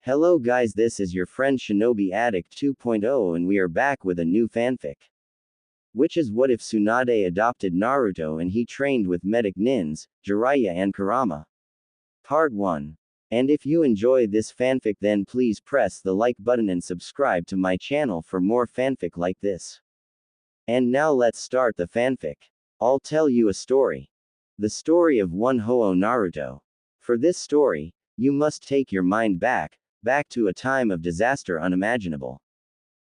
Hello guys, this is your friend Shinobi Addict 2.0 and we are back with a new fanfic. Which is what if Tsunade adopted Naruto and he trained with medic nins, Jiraiya and Kurama. Part 1. And if you enjoy this fanfic then please press the like button and subscribe to my channel for more fanfic like this. And now let's start the fanfic. I'll tell you a story. The story of one Ho-Oh Naruto. For this story, you must take your mind back to a time of disaster unimaginable.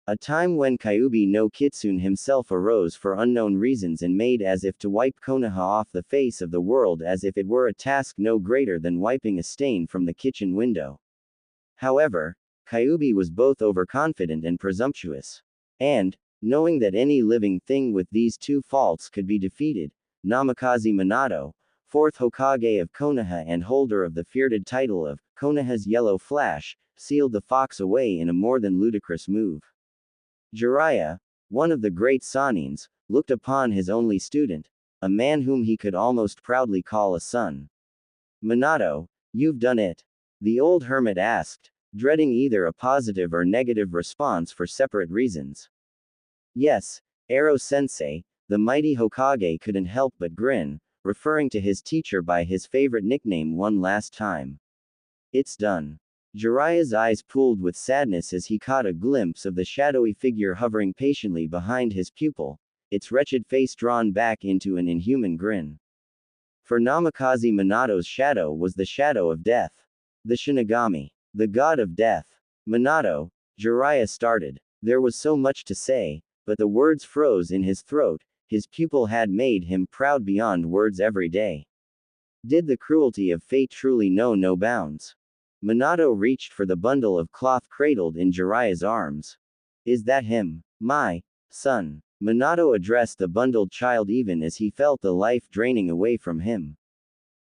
A time when Kyuubi no Kitsune himself arose for unknown reasons and made as if to wipe Konoha off the face of the world as if it were a task no greater than wiping a stain from the kitchen window. However, Kyuubi was both overconfident and presumptuous. And, knowing that any living thing with these two faults could be defeated, Namikaze Minato, fourth Hokage of Konoha and holder of the feared title of Konoha's Yellow Flash, sealed the fox away in a more than ludicrous move. Jiraiya, one of the great Sanins, looked upon his only student, a man whom he could almost proudly call a son. Minato, you've done it? The old hermit asked, dreading either a positive or negative response for separate reasons. Yes, Ero-sensei, the mighty Hokage couldn't help but grin, referring to his teacher by his favorite nickname one last time. It's done. Jiraiya's eyes pooled with sadness as he caught a glimpse of the shadowy figure hovering patiently behind his pupil, its wretched face drawn back into an inhuman grin. For Namikaze Minato's shadow was the shadow of death. The Shinigami. The god of death. Minato, Jiraiya started. There was so much to say, but the words froze in his throat. His pupil had made him proud beyond words every day. Did the cruelty of fate truly know no bounds? Minato reached for the bundle of cloth cradled in Jiraiya's arms. Is that him? My son. Minato addressed the bundled child even as he felt the life draining away from him.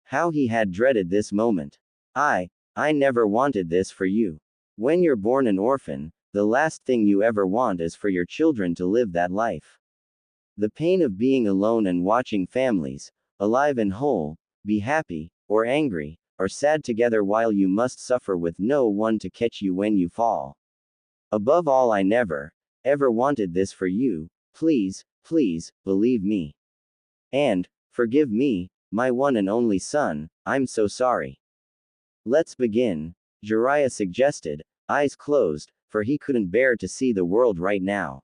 How he had dreaded this moment. I never wanted this for you. When you're born an orphan, the last thing you ever want is for your children to live that life. The pain of being alone and watching families, alive and whole, be happy, or angry, or sad together while you must suffer with no one to catch you when you fall. Above all, I never, ever wanted this for you. Please, please, believe me. And, forgive me, my one and only son, I'm so sorry. Let's begin, Jiraiya suggested, eyes closed, for he couldn't bear to see the world right now.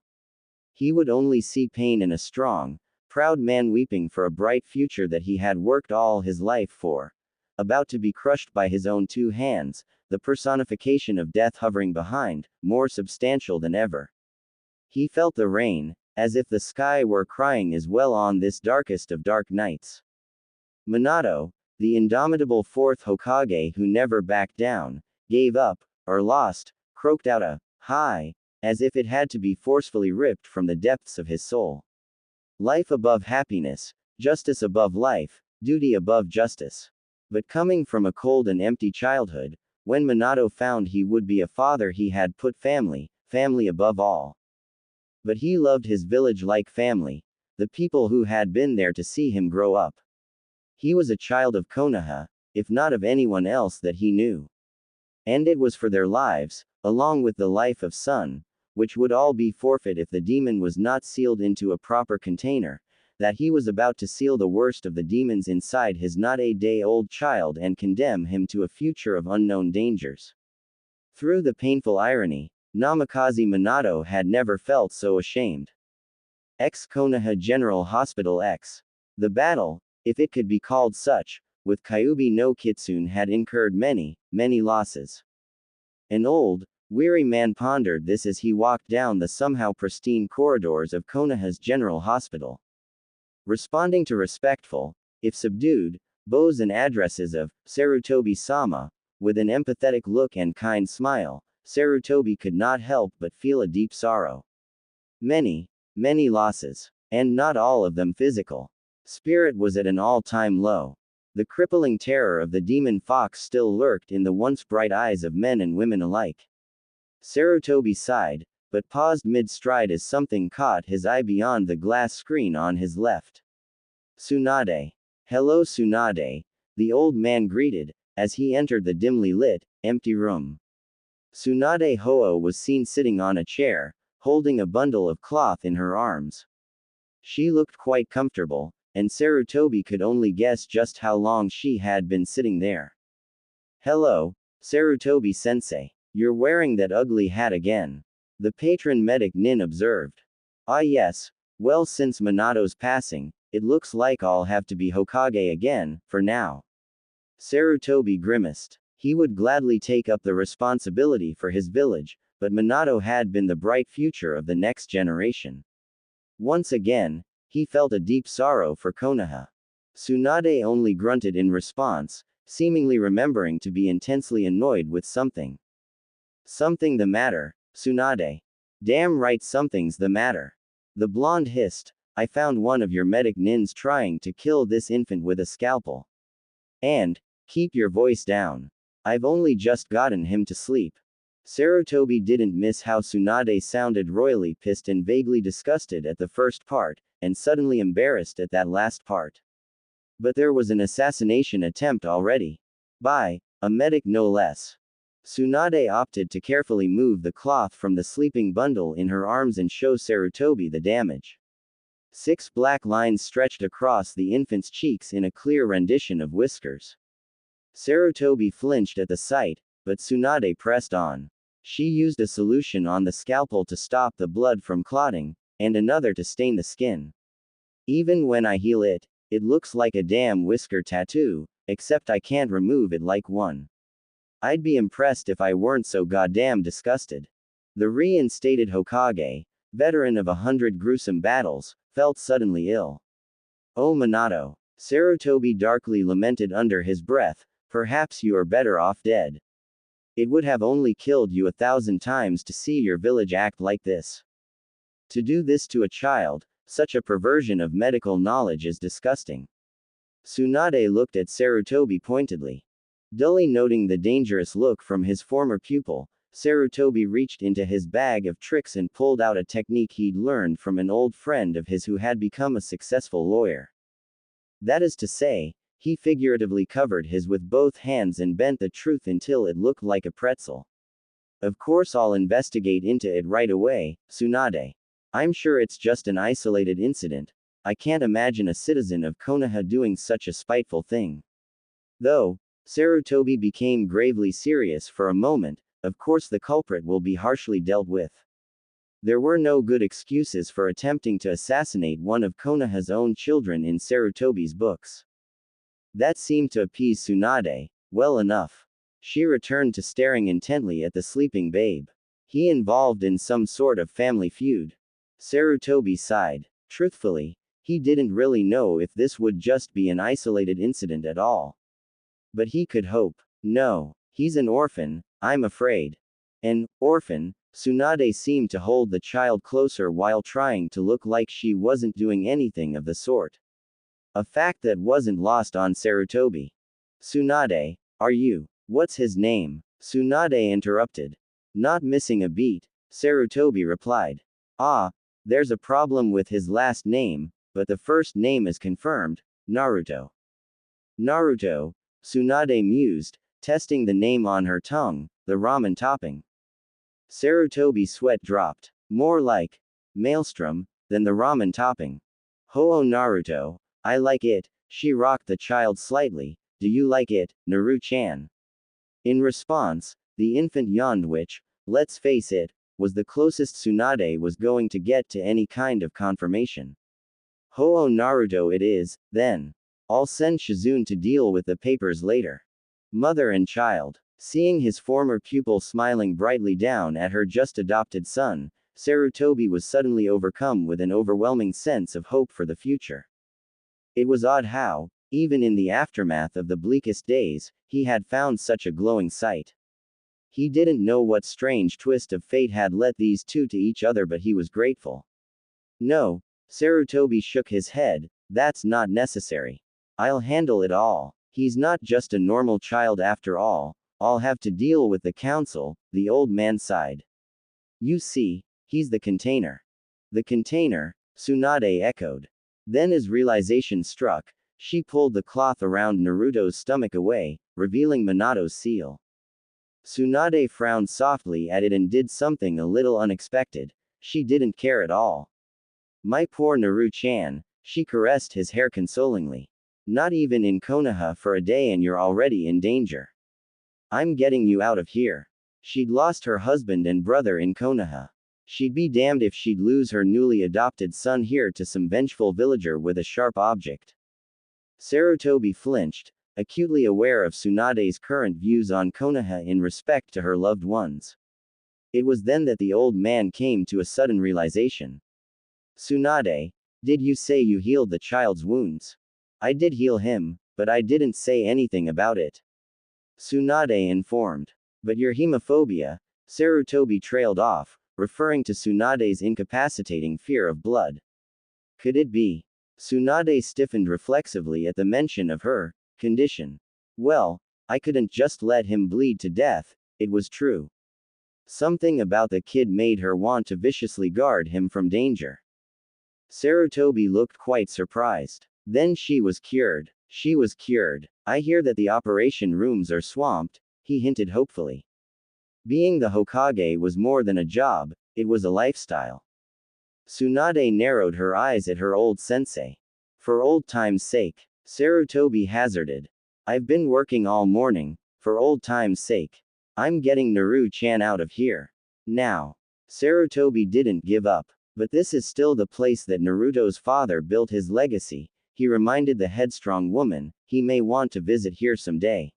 He would only see pain in a strong, proud man weeping for a bright future that he had worked all his life for, about to be crushed by his own two hands, the personification of death hovering behind, more substantial than ever. He felt the rain, as if the sky were crying as well on this darkest of dark nights. Minato, the indomitable fourth Hokage who never backed down, gave up, or lost, croaked out a "Hi," as if it had to be forcefully ripped from the depths of his soul. Life above happiness, justice above life, duty above justice. But coming from a cold and empty childhood, when Minato found he would be a father, he had put family above all. But he loved his village like family, the people who had been there to see him grow up. He was a child of Konoha, if not of anyone else that he knew. And it was for their lives, along with the life of son, which would all be forfeit if the demon was not sealed into a proper container, that he was about to seal the worst of the demons inside his not-a-day-old child and condemn him to a future of unknown dangers. Through the painful irony, Namikaze Minato had never felt so ashamed. Konoha General Hospital X. The battle, if it could be called such, with Kyuubi no Kitsune had incurred many losses. An old, weary man pondered this as he walked down the somehow pristine corridors of Konoha's General Hospital. Responding to respectful, if subdued, bows and addresses of Sarutobi-sama, with an empathetic look and kind smile, Sarutobi could not help but feel a deep sorrow. Many losses. And not all of them physical. Spirit was at an all-time low. The crippling terror of the demon fox still lurked in the once bright eyes of men and women alike. Sarutobi sighed, but paused mid-stride as something caught his eye beyond the glass screen on his left. Tsunade. Hello Tsunade, the old man greeted, as he entered the dimly lit, empty room. Tsunade Hoho was seen sitting on a chair, holding a bundle of cloth in her arms. She looked quite comfortable, and Sarutobi could only guess just how long she had been sitting there. Hello, Sarutobi-sensei. You're wearing that ugly hat again. The patron medic Nin observed. Ah yes, well since Minato's passing, it looks like I'll have to be Hokage again, for now. Sarutobi grimaced. He would gladly take up the responsibility for his village, but Minato had been the bright future of the next generation. Once again, he felt a deep sorrow for Konoha. Tsunade only grunted in response, seemingly remembering to be intensely annoyed with something. Something the matter, Tsunade. Damn right something's the matter. The blonde hissed, I found one of your medic nins trying to kill this infant with a scalpel. And, keep your voice down. I've only just gotten him to sleep. Sarutobi didn't miss how Tsunade sounded royally pissed and vaguely disgusted at the first part, and suddenly embarrassed at that last part. But there was an assassination attempt already. By a medic no less. Tsunade opted to carefully move the cloth from the sleeping bundle in her arms and show Sarutobi the damage. 6 black lines stretched across the infant's cheeks in a clear rendition of whiskers. Sarutobi flinched at the sight, but Tsunade pressed on. She used a solution on the scalpel to stop the blood from clotting, and another to stain the skin. Even when I heal it, it looks like a damn whisker tattoo, except I can't remove it like one. I'd be impressed if I weren't so goddamn disgusted. The reinstated Hokage, veteran of 100 gruesome battles, felt suddenly ill. Oh Minato. Sarutobi darkly lamented under his breath, perhaps you are better off dead. It would have only killed you 1,000 times to see your village act like this. To do this to a child, such a perversion of medical knowledge is disgusting. Tsunade looked at Sarutobi pointedly. Dully noting the dangerous look from his former pupil, Sarutobi reached into his bag of tricks and pulled out a technique he'd learned from an old friend of his who had become a successful lawyer. That is to say, he figuratively covered his with both hands and bent the truth until it looked like a pretzel. Of course I'll investigate into it right away, Tsunade. I'm sure it's just an isolated incident. I can't imagine a citizen of Konoha doing such a spiteful thing. Though, Sarutobi became gravely serious for a moment, of course the culprit will be harshly dealt with. There were no good excuses for attempting to assassinate one of Konoha's own children in Sarutobi's books. That seemed to appease Tsunade, well enough. She returned to staring intently at the sleeping babe. He involved in some sort of family feud. Sarutobi sighed. Truthfully, he didn't really know if this would just be an isolated incident at all. But he could hope. No, he's an orphan, I'm afraid. An orphan? Tsunade seemed to hold the child closer while trying to look like she wasn't doing anything of the sort. A fact that wasn't lost on Sarutobi. Tsunade, are you? What's his name? Tsunade interrupted. Not missing a beat, Sarutobi replied. Ah, there's a problem with his last name, but the first name is confirmed, Naruto. Naruto, Tsunade mused, testing the name on her tongue, the ramen topping. Sarutobi's sweat dropped. More like maelstrom than the ramen topping. Ho-oh Naruto, I like it. She rocked the child slightly. Do you like it, Naru-chan? In response, the infant yawned, which, let's face it, was the closest Tsunade was going to get to any kind of confirmation. Ho-oh Naruto it is, then. I'll send Shizune to deal with the papers later. Mother and child. Seeing his former pupil smiling brightly down at her just-adopted son, Sarutobi was suddenly overcome with an overwhelming sense of hope for the future. It was odd how, even in the aftermath of the bleakest days, he had found such a glowing sight. He didn't know what strange twist of fate had led these two to each other, but he was grateful. No, Sarutobi shook his head, that's not necessary. I'll handle it all. He's not just a normal child after all. I'll have to deal with the council, the old man sighed. You see, he's the container. The container, Tsunade echoed. Then as realization struck, she pulled the cloth around Naruto's stomach away, revealing Minato's seal. Tsunade frowned softly at it and did something a little unexpected. She didn't care at all. My poor Naru-chan, she caressed his hair consolingly. Not even in Konoha for a day and you're already in danger. I'm getting you out of here. She'd lost her husband and brother in Konoha. She'd be damned if she'd lose her newly adopted son here to some vengeful villager with a sharp object. Sarutobi flinched, acutely aware of Tsunade's current views on Konoha in respect to her loved ones. It was then that the old man came to a sudden realization. Tsunade, did you say you healed the child's wounds? I did heal him, but I didn't say anything about it. Tsunade informed. But your hemophobia, Sarutobi trailed off, referring to Tsunade's incapacitating fear of blood. Could it be? Tsunade stiffened reflexively at the mention of her condition. Well, I couldn't just let him bleed to death, it was true. Something about the kid made her want to viciously guard him from danger. Sarutobi looked quite surprised. Then she was cured. She was cured. I hear that the operation rooms are swamped, he hinted hopefully. Being the Hokage was more than a job, it was a lifestyle. Tsunade narrowed her eyes at her old sensei. For old time's sake, Sarutobi hazarded. I've been working all morning, for old time's sake. I'm getting Naru-chan out of here. Now. Sarutobi didn't give up. But this is still the place that Naruto's father built his legacy, he reminded the headstrong woman, he may want to visit here someday.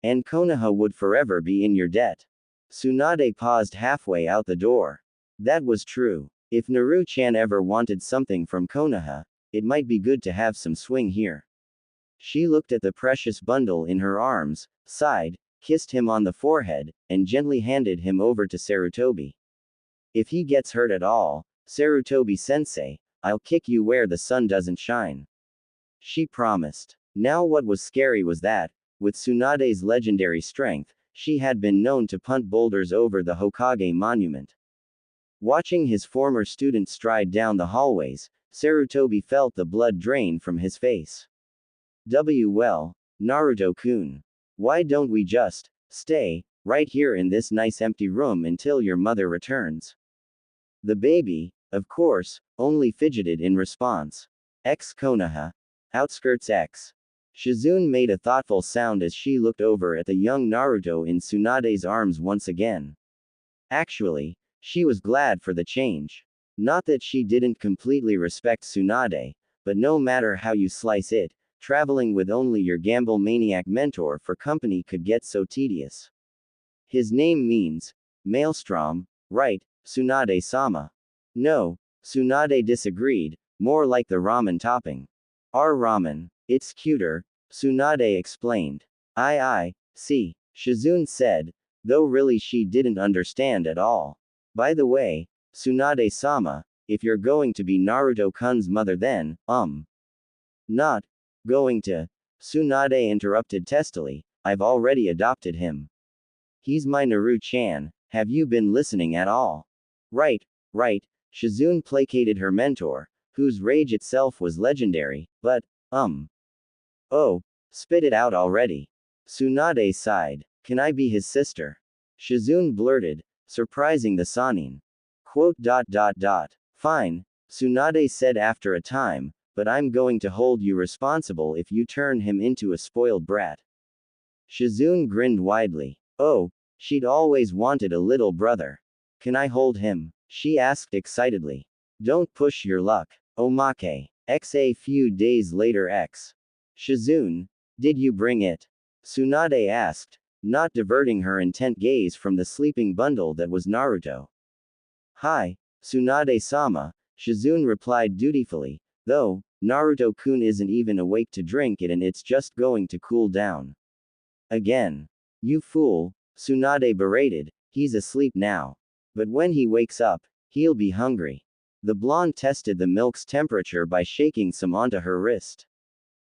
And Konoha would forever be in your debt. Tsunade paused halfway out the door. That was true. If Naru-chan ever wanted something from Konoha, it might be good to have some swing here. She looked at the precious bundle in her arms, sighed, kissed him on the forehead, and gently handed him over to Sarutobi. If he gets hurt at all, Sarutobi-sensei, I'll kick you where the sun doesn't shine. She promised. Now what was scary was that, with Tsunade's legendary strength, she had been known to punt boulders over the Hokage monument. Watching his former student stride down the hallways, Sarutobi felt the blood drain from his face. Well, Naruto-kun. Why don't we just stay right here in this nice empty room until your mother returns? The baby, of course, only fidgeted in response. Konoha. Outskirts X. Shizune made a thoughtful sound as she looked over at the young Naruto in Tsunade's arms once again. Actually, she was glad for the change. Not that she didn't completely respect Tsunade, but no matter how you slice it, traveling with only your gamble maniac mentor for company could get so tedious. His name means maelstrom, right, Tsunade-sama? No, Tsunade disagreed, more like the ramen topping. Our ramen, it's cuter, Tsunade explained. I see, Shizune said, though really she didn't understand at all. By the way, Tsunade-sama, if you're going to be Naruto-kun's mother then, Not going to, Tsunade interrupted testily, I've already adopted him. He's my Naru-chan, have you been listening at all? Right, Shizune placated her mentor, whose rage itself was legendary, but, Oh, spit it out already. Tsunade sighed. Can I be his sister? Shizune blurted, surprising the Sanin. Fine, Tsunade said after a time, but I'm going to hold you responsible if you turn him into a spoiled brat. Shizune grinned widely. Oh, she'd always wanted a little brother. Can I hold him? She asked excitedly. Don't push your luck. Omake. A few days later Shizune, did you bring it? Tsunade asked, not diverting her intent gaze from the sleeping bundle that was Naruto. Hi, Tsunade-sama, Shizune replied dutifully, though, Naruto-kun isn't even awake to drink it and it's just going to cool down. Again. You fool, Tsunade berated, he's asleep now. But when he wakes up, he'll be hungry. The blonde tested the milk's temperature by shaking some onto her wrist.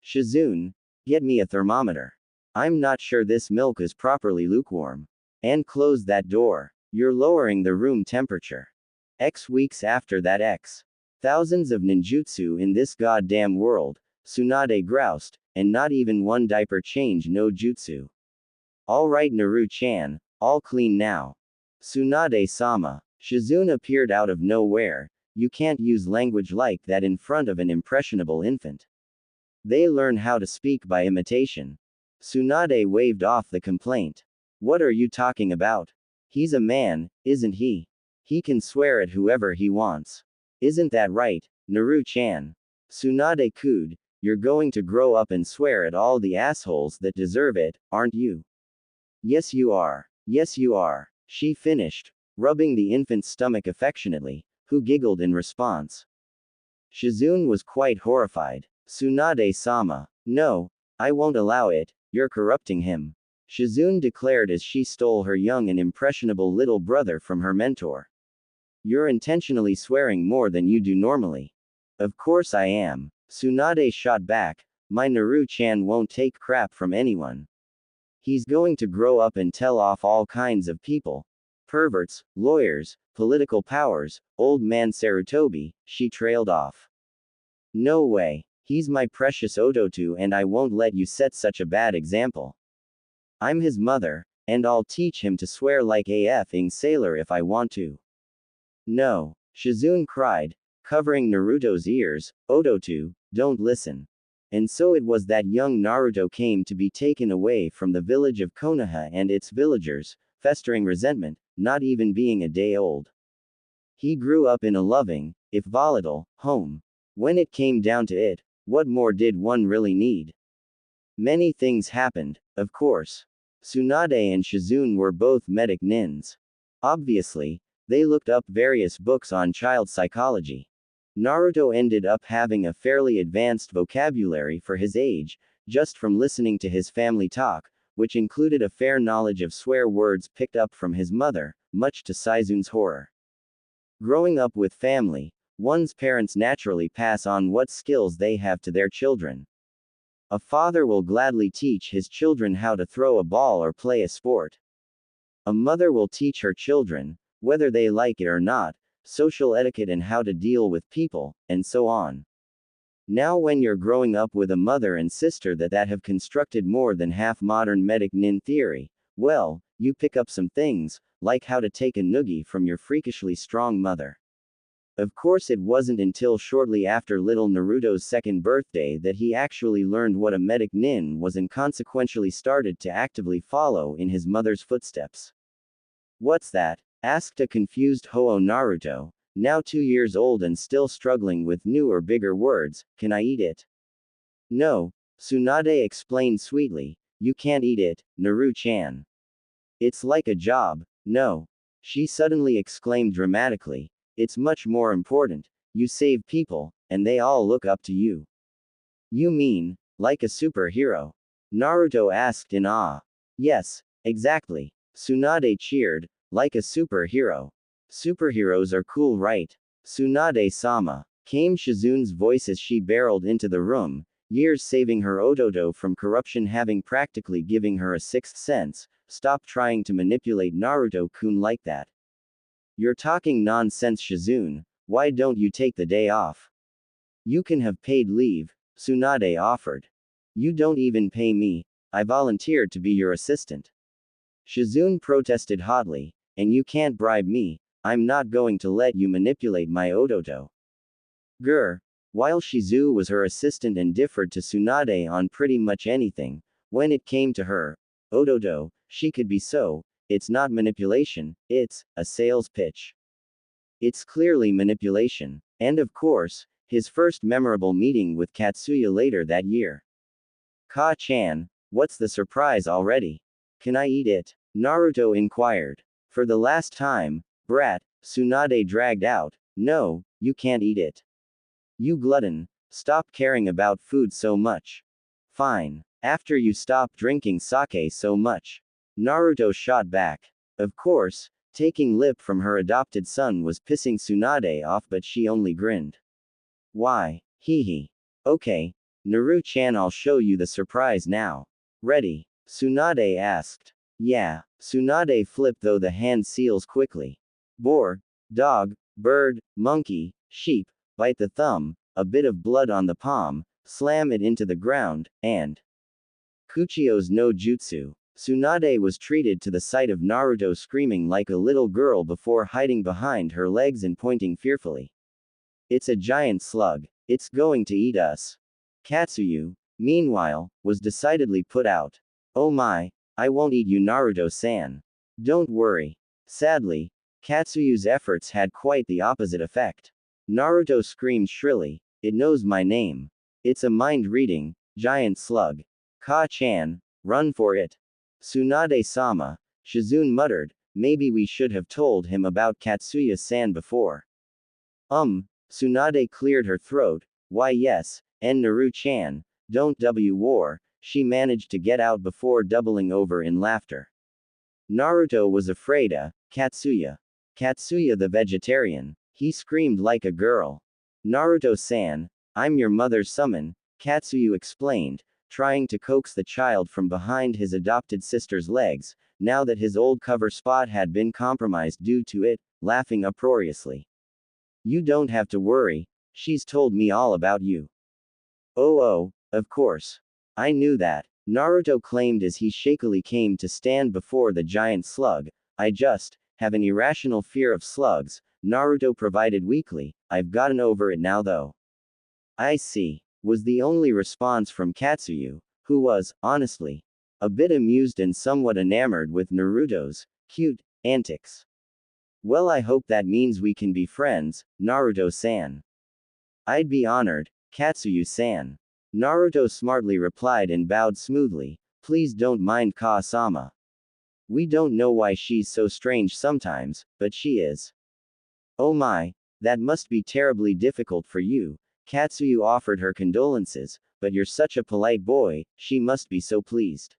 Shizune, get me a thermometer. I'm not sure this milk is properly lukewarm. And close that door. You're lowering the room temperature. Weeks after that thousands of ninjutsu in this goddamn world, Tsunade groused, and not even one diaper change no jutsu. Alright Naru-chan, All clean now. Tsunade-sama. Shizune appeared out of nowhere. You can't use language like that in front of an impressionable infant. They learn how to speak by imitation. Tsunade waved off the complaint. What are you talking about? He's a man, isn't he? He can swear at whoever he wants. Isn't that right, Naru-chan? Tsunade cooed, you're going to grow up and swear at all the assholes that deserve it, aren't you? Yes you are. Yes you are. She finished, rubbing the infant's stomach affectionately, who giggled in response. Shizune was quite horrified. Tsunade-sama. No, I won't allow it, you're corrupting him. Shizune declared as she stole her young and impressionable little brother from her mentor. You're intentionally swearing more than you do normally. Of course I am. Tsunade shot back, my Naru-chan won't take crap from anyone. He's going to grow up and tell off all kinds of people. Perverts, lawyers, political powers, old man Sarutobi, she trailed off. No way. He's my precious Ototo and I won't let you set such a bad example. I'm his mother, and I'll teach him to swear like a effing sailor if I want to. No. Shizune cried, covering Naruto's ears, Ototo, don't listen. And so it was that young Naruto came to be taken away from the village of Konoha and its villagers, festering resentment, not even being a day old. He grew up in a loving, if volatile, home. When it came down to it, what more did one really need? Many things happened, of course. Tsunade and Shizune were both medic nins. Obviously, they looked up various books on child psychology. Naruto ended up having a fairly advanced vocabulary for his age, just from listening to his family talk, which included a fair knowledge of swear words picked up from his mother, much to Saizune's horror. Growing up with family, one's parents naturally pass on what skills they have to their children. A father will gladly teach his children how to throw a ball or play a sport. A mother will teach her children, whether they like it or not, social etiquette and how to deal with people, and so on. Now when you're growing up with a mother and sister that have constructed more than half modern medic nin theory, well, you pick up some things, like how to take a noogie from your freakishly strong mother. Of course it wasn't until shortly after little Naruto's second birthday that he actually learned what a medic nin was and consequentially started to actively follow in his mother's footsteps. What's that? Asked a confused Ho-Oh Naruto, now 2 years old and still struggling with newer bigger words, can I eat it? No, Tsunade explained sweetly, you can't eat it, Naru-chan. It's like a job, no. She suddenly exclaimed dramatically, it's much more important, you save people, and they all look up to you. You mean, like a superhero? Naruto asked in awe. Yes, exactly. Tsunade cheered, like a superhero. Superheroes are cool, right? Tsunade-sama. Came Shizune's voice as she barreled into the room, years saving her Ototo from corruption having practically giving her a sixth sense. Stop trying to manipulate Naruto-kun like that. You're talking nonsense, Shizune. Why don't you take the day off? You can have paid leave, Tsunade offered. You don't even pay me, I volunteered to be your assistant. Shizune protested hotly, and you can't bribe me, I'm not going to let you manipulate my Ototo. Grr. While Shizu was her assistant and differed to Tsunade on pretty much anything, when it came to her Ototo, she could be so. It's not manipulation, it's a sales pitch. It's clearly manipulation. And of course, his first memorable meeting with Katsuya later that year. Ka-chan, what's the surprise already? Can I eat it? Naruto inquired. For the last time, brat, Tsunade dragged out, no, you can't eat it. You glutton, stop caring about food so much. Fine. After you stop drinking sake so much. Naruto shot back. Of course, taking lip from her adopted son was pissing Tsunade off, but she only grinned. Why? Hee hee. Okay. Naru-chan, I'll show you the surprise now. Ready? Tsunade asked. Yeah. Tsunade flipped though the hand seals quickly. Boar, dog, bird, monkey, sheep, bite the thumb, a bit of blood on the palm, slam it into the ground, and Kuchio's no jutsu. Tsunade was treated to the sight of Naruto screaming like a little girl before hiding behind her legs and pointing fearfully. It's a giant slug. It's going to eat us. Katsuyu, meanwhile, was decidedly put out. Oh my, I won't eat you, Naruto-san. Don't worry. Sadly, Katsuyu's efforts had quite the opposite effect. Naruto screamed shrilly, it knows my name. It's a mind-reading, giant slug. Ka-chan, run for it. Tsunade-sama, Shizune muttered, maybe we should have told him about Katsuya-san before. Tsunade cleared her throat, why yes, and Naru-chan, don't war, she managed to get out before doubling over in laughter. Naruto was afraid of Katsuya. Katsuya the vegetarian. He screamed like a girl. Naruto-san, I'm your mother's summon, Katsuyu explained, trying to coax the child from behind his adopted sister's legs, now that his old cover spot had been compromised due to it, laughing uproariously. You don't have to worry, she's told me all about you. Oh, of course. I knew that, Naruto claimed as he shakily came to stand before the giant slug. I just have an irrational fear of slugs, Naruto provided weakly. I've gotten over it now though. I see, was the only response from Katsuyu, who was, honestly, a bit amused and somewhat enamored with Naruto's cute antics. Well, I hope that means we can be friends, Naruto-san. I'd be honored, Katsuyu-san. Naruto smartly replied and bowed smoothly, please don't mind Ka-sama. We don't know why she's so strange sometimes, but she is. Oh my, that must be terribly difficult for you. Katsuyu offered her condolences, but you're such a polite boy, she must be so pleased.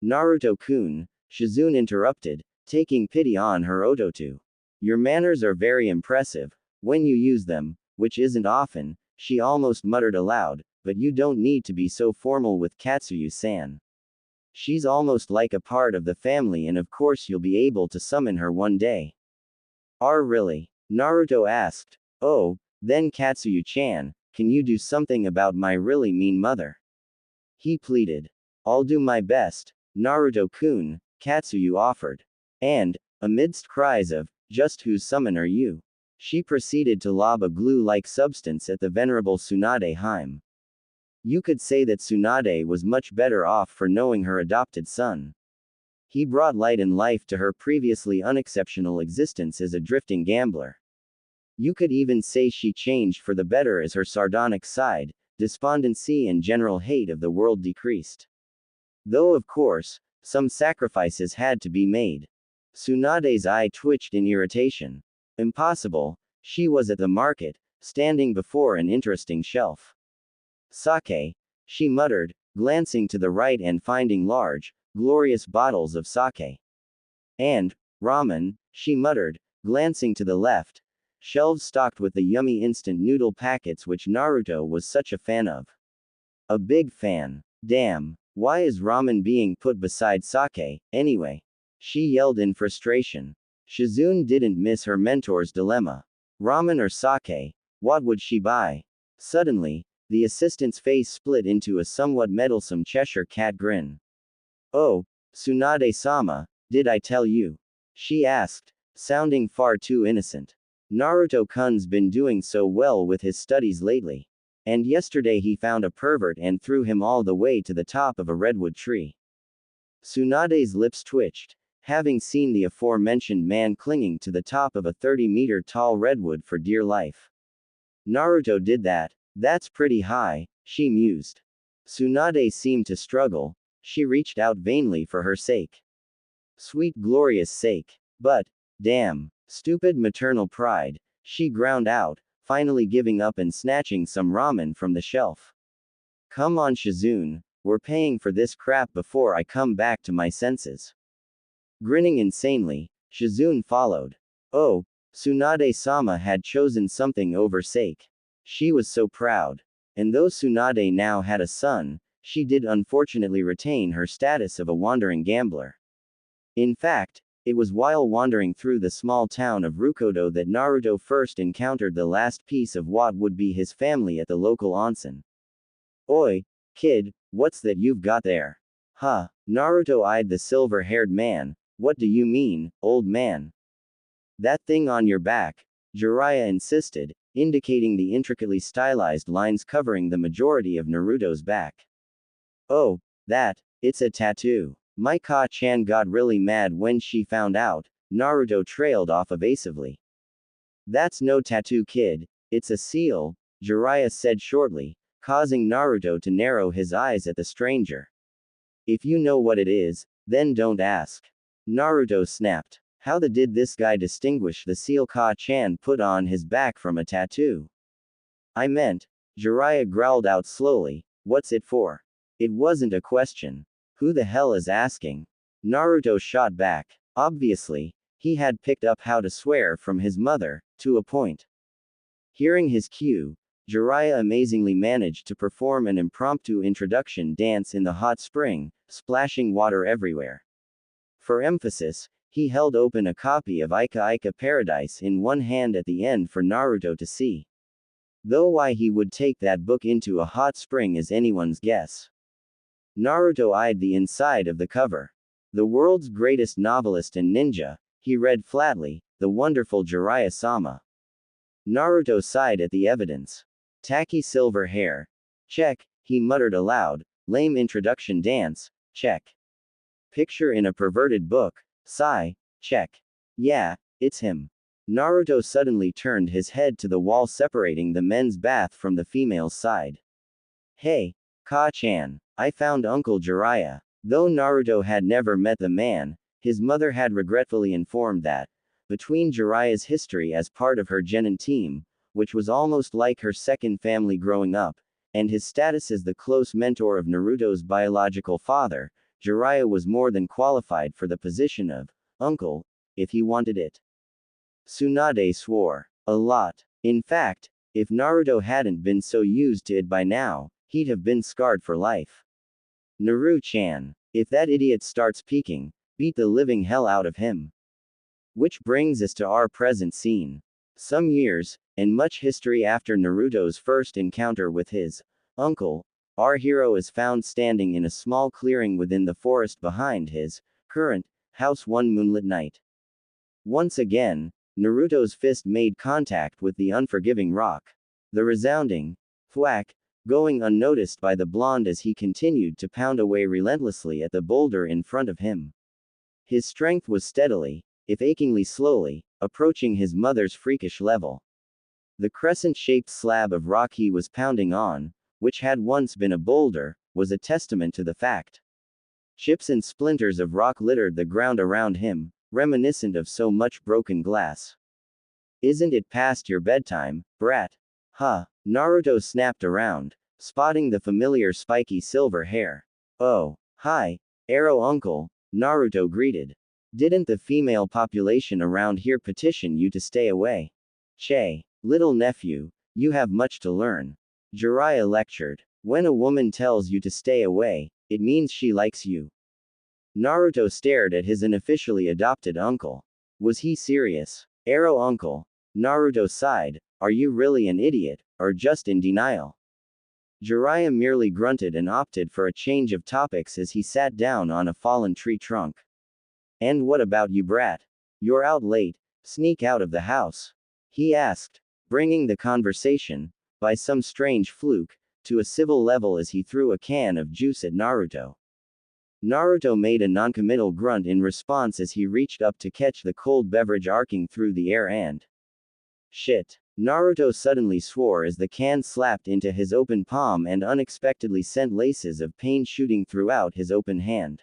Naruto-kun, Shizune interrupted, taking pity on her Ototo. Your manners are very impressive, when you use them, which isn't often, she almost muttered aloud, but you don't need to be so formal with Katsuyu-san. She's almost like a part of the family and of course you'll be able to summon her one day. Really? Naruto asked. Oh, then Katsuyu-chan, can you do something about my really mean mother? He pleaded. I'll do my best, Naruto-kun, Katsuyu offered. And, amidst cries of, just whose summon are you? She proceeded to lob a glue-like substance at the venerable Tsunade Heim. You could say that Tsunade was much better off for knowing her adopted son. He brought light and life to her previously unexceptional existence as a drifting gambler. You could even say she changed for the better as her sardonic side, despondency and general hate of the world decreased. Though of course, some sacrifices had to be made. Tsunade's eye twitched in irritation. Impossible, she was at the market, standing before an interesting shelf. Sake, she muttered, glancing to the right and finding large, glorious bottles of sake. And, ramen, she muttered, glancing to the left, shelves stocked with the yummy instant noodle packets which Naruto was such a fan of. A big fan. Damn, why is ramen being put beside sake, anyway? She yelled in frustration. Shizune didn't miss her mentor's dilemma. Ramen or sake, what would she buy? Suddenly, the assistant's face split into a somewhat meddlesome Cheshire cat grin. Oh, Tsunade-sama, did I tell you? She asked, sounding far too innocent. Naruto-kun's been doing so well with his studies lately. And yesterday he found a pervert and threw him all the way to the top of a redwood tree. Tsunade's lips twitched, having seen the aforementioned man clinging to the top of a 30-meter tall redwood for dear life. Naruto did that. That's pretty high, she mused. Tsunade seemed to struggle. She reached out vainly for her sake. Sweet glorious sake. But, damn, stupid maternal pride, she ground out, finally giving up and snatching some ramen from the shelf. Come on Shizune, we're paying for this crap before I come back to my senses. Grinning insanely, Shizune followed. Oh, Tsunade-sama had chosen something over sake. She was so proud. And though Tsunade now had a son, she did unfortunately retain her status of a wandering gambler. In fact, it was while wandering through the small town of Rukodo that Naruto first encountered the last piece of what would be his family at the local onsen. Oi, kid, what's that you've got there? Huh, Naruto eyed the silver-haired man. What do you mean, old man? That thing on your back, Jiraiya insisted, indicating the intricately stylized lines covering the majority of Naruto's back. Oh, it's a tattoo. My Ka-chan got really mad when she found out. Naruto trailed off evasively. That's no tattoo, kid, it's a seal, Jiraiya said shortly, causing Naruto to narrow his eyes at the stranger. If you know what it is, then don't ask. Naruto snapped. How did this guy distinguish the seal Ka-chan put on his back from a tattoo? I meant, Jiraiya growled out slowly, what's it for? It wasn't a question. Who the hell is asking? Naruto shot back. Obviously, he had picked up how to swear from his mother, to a point. Hearing his cue, Jiraiya amazingly managed to perform an impromptu introduction dance in the hot spring, splashing water everywhere. For emphasis, he held open a copy of Ika Ika Paradise in one hand at the end for Naruto to see. Though why he would take that book into a hot spring is anyone's guess. Naruto eyed the inside of the cover. The world's greatest novelist and ninja, he read flatly, the wonderful Jiraiya-sama. Naruto sighed at the evidence. Tacky silver hair. Check, he muttered aloud, lame introduction dance, check. Picture in a perverted book, sigh, check. Yeah, it's him. Naruto suddenly turned his head to the wall separating the men's bath from the female's side. Hey, Ka-chan, I found Uncle Jiraiya. Though Naruto had never met the man, his mother had regretfully informed that, between Jiraiya's history as part of her genin team, which was almost like her second family growing up, and his status as the close mentor of Naruto's biological father, Jiraiya was more than qualified for the position of uncle, if he wanted it. Tsunade swore. A lot. In fact, if Naruto hadn't been so used to it by now, he'd have been scarred for life. Naru-chan, if that idiot starts peeking, beat the living hell out of him. Which brings us to our present scene. Some years, and much history after Naruto's first encounter with his uncle, our hero is found standing in a small clearing within the forest behind his current house one moonlit night. Once again, Naruto's fist made contact with the unforgiving rock. The resounding thwack, going unnoticed by the blonde as he continued to pound away relentlessly at the boulder in front of him. His strength was steadily, if achingly slowly, approaching his mother's freakish level. The crescent-shaped slab of rock he was pounding on, which had once been a boulder, was a testament to the fact. Chips and splinters of rock littered the ground around him, reminiscent of so much broken glass. Isn't it past your bedtime, brat? Huh. Naruto snapped around, spotting the familiar spiky silver hair. Oh, hi, Arrow uncle, Naruto greeted. Didn't the female population around here petition you to stay away? Che, little nephew, you have much to learn. Jiraiya lectured. When a woman tells you to stay away, it means she likes you. Naruto stared at his unofficially adopted uncle. Was he serious? Arrow uncle. Naruto sighed. Are you really an idiot, or just in denial? Jiraiya merely grunted and opted for a change of topics as he sat down on a fallen tree trunk. And what about you, brat? You're out late, sneak out of the house? He asked, bringing the conversation, by some strange fluke, to a civil level as he threw a can of juice at Naruto. Naruto made a noncommittal grunt in response as he reached up to catch the cold beverage arcing through the air and shit. Naruto suddenly swore as the can slapped into his open palm and unexpectedly sent laces of pain shooting throughout his open hand.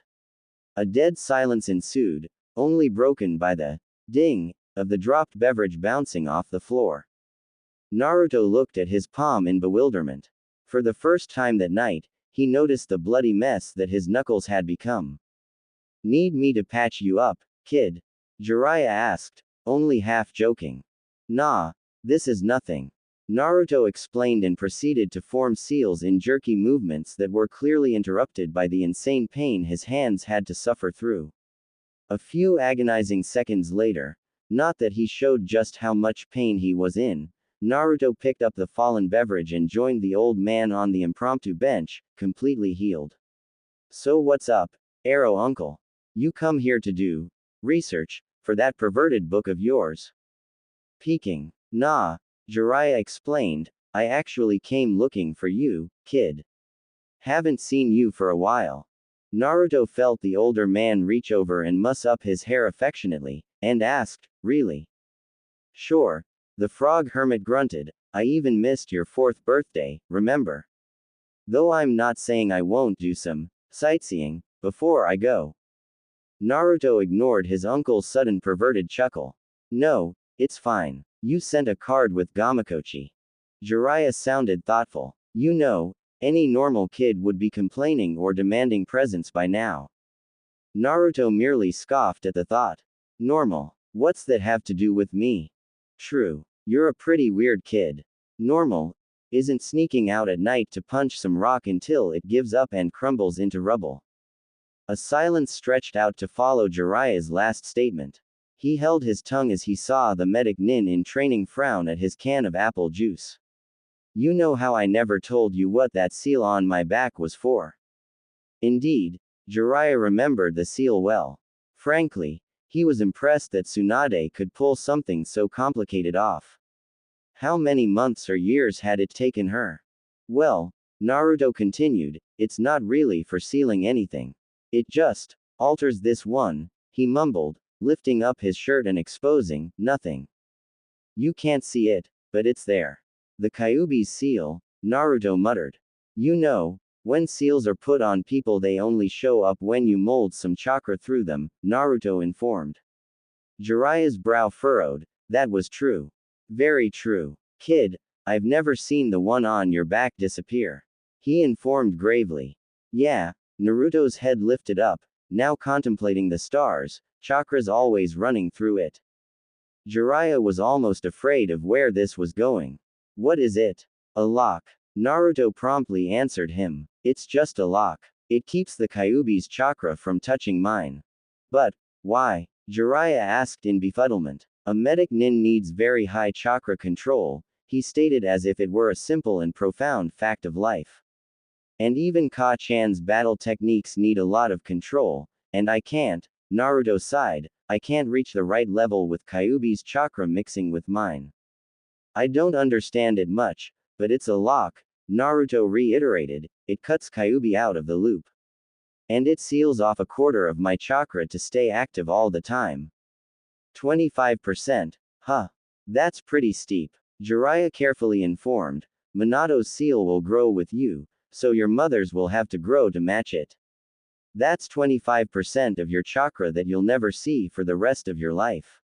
A dead silence ensued, only broken by the ding of the dropped beverage bouncing off the floor. Naruto looked at his palm in bewilderment. For the first time that night, he noticed the bloody mess that his knuckles had become. Need me to patch you up, kid? Jiraiya asked, only half joking. Nah, this is nothing. Naruto explained and proceeded to form seals in jerky movements that were clearly interrupted by the insane pain his hands had to suffer through. A few agonizing seconds later, not that he showed just how much pain he was in, Naruto picked up the fallen beverage and joined the old man on the impromptu bench, completely healed. So what's up, Arrow uncle. You come here to do research for that perverted book of yours. Peeking. Nah, Jiraiya explained, I actually came looking for you, kid. Haven't seen you for a while. Naruto felt the older man reach over and muss up his hair affectionately, and asked, really? Sure. The frog hermit grunted, I even missed your 4th birthday, remember? Though I'm not saying I won't do some sightseeing before I go. Naruto ignored his uncle's sudden perverted chuckle. No, it's fine. You sent a card with Gamakochi. Jiraiya sounded thoughtful. You know, any normal kid would be complaining or demanding presents by now. Naruto merely scoffed at the thought. Normal. What's that have to do with me? True. You're a pretty weird kid. Normal isn't sneaking out at night to punch some rock until it gives up and crumbles into rubble. A silence stretched out to follow Jiraiya's last statement. He held his tongue as he saw the medic nin in training frown at his can of apple juice. You know how I never told you what that seal on my back was for. Indeed, Jiraiya remembered the seal well. Frankly, he was impressed that Tsunade could pull something so complicated off. How many months or years had it taken her? Well, Naruto continued, it's not really for sealing anything. It just alters this one, he mumbled, lifting up his shirt and exposing nothing. You can't see it, but it's there. The Kyuubi's seal, Naruto muttered. You know, when seals are put on people they only show up when you mold some chakra through them, Naruto informed. Jiraiya's brow furrowed, that was true. Very true. Kid, I've never seen the one on your back disappear. He informed gravely. Yeah, Naruto's head lifted up, now contemplating the stars, chakras always running through it. Jiraiya was almost afraid of where this was going. What is it? A lock. Naruto promptly answered him. It's just a lock. It keeps the Kyuubi's chakra from touching mine. But, why? Jiraiya asked in befuddlement. A medic nin needs very high chakra control, he stated as if it were a simple and profound fact of life. And even Ka-chan's battle techniques need a lot of control, and I can't, Naruto sighed, I can't reach the right level with Kyuubi's chakra mixing with mine. I don't understand it much, but it's a lock, Naruto reiterated, it cuts Kyuubi out of the loop. And it seals off a quarter of my chakra to stay active all the time. 25%, huh? That's pretty steep. Jiraiya carefully informed, Minato's seal will grow with you, so your mother's will have to grow to match it. That's 25% of your chakra that you'll never see for the rest of your life.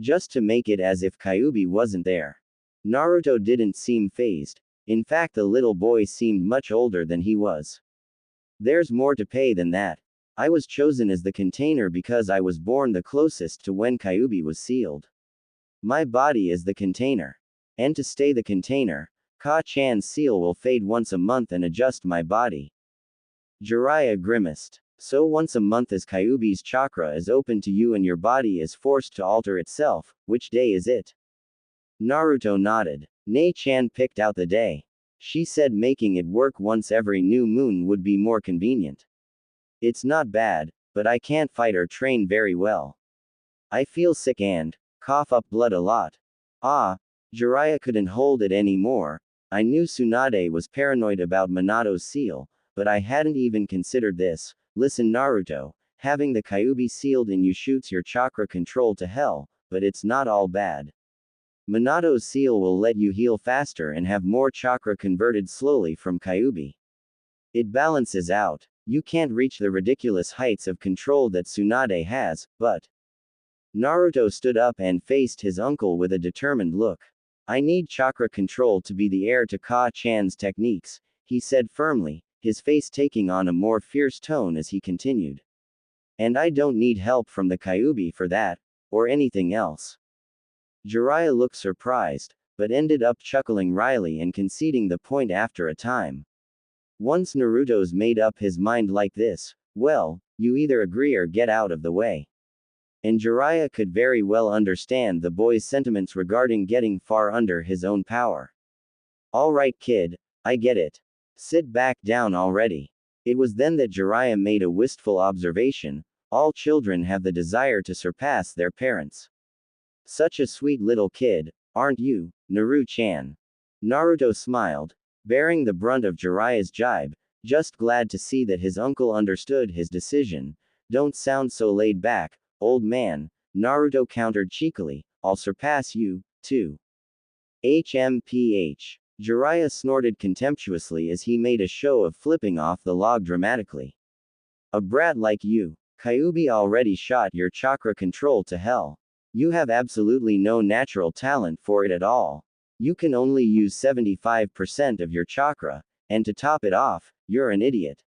Just to make it as if Kyuubi wasn't there. Naruto didn't seem fazed. In fact, the little boy seemed much older than he was. There's more to pay than that. I was chosen as the container because I was born the closest to when Kyuubi was sealed. My body is the container. And to stay the container, Ka-chan's seal will fade once a month and adjust my body. Jiraiya grimaced. So once a month as Kyuubi's chakra is open to you and your body is forced to alter itself, which day is it? Naruto nodded. Nei-chan picked out the day. She said making it work once every new moon would be more convenient. It's not bad, but I can't fight or train very well. I feel sick and cough up blood a lot. Ah, Jiraiya couldn't hold it anymore. I knew Tsunade was paranoid about Minato's seal, but I hadn't even considered this. Listen Naruto, having the Kyuubi sealed in you shoots your chakra control to hell, but it's not all bad. Minato's seal will let you heal faster and have more chakra converted slowly from Kyuubi. It balances out. You can't reach the ridiculous heights of control that Tsunade has, but... Naruto stood up and faced his uncle with a determined look. I need chakra control to be the heir to Ka-chan's techniques, he said firmly, his face taking on a more fierce tone as he continued. And I don't need help from the Kyuubi for that, or anything else. Jiraiya looked surprised, but ended up chuckling wryly and conceding the point after a time. Once Naruto's made up his mind like this, well, you either agree or get out of the way. And Jiraiya could very well understand the boy's sentiments regarding getting far under his own power. Alright kid, I get it. Sit back down already. It was then that Jiraiya made a wistful observation: all children have the desire to surpass their parents. Such a sweet little kid, aren't you, Naru-chan? Naruto smiled, bearing the brunt of Jiraiya's jibe, just glad to see that his uncle understood his decision. Don't sound so laid back, old man, Naruto countered cheekily, I'll surpass you, too. HMPH. Jiraiya snorted contemptuously as he made a show of flipping off the log dramatically. A brat like you, Kyuubi already shot your chakra control to hell. You have absolutely no natural talent for it at all. You can only use 75% of your chakra, and to top it off, you're an idiot.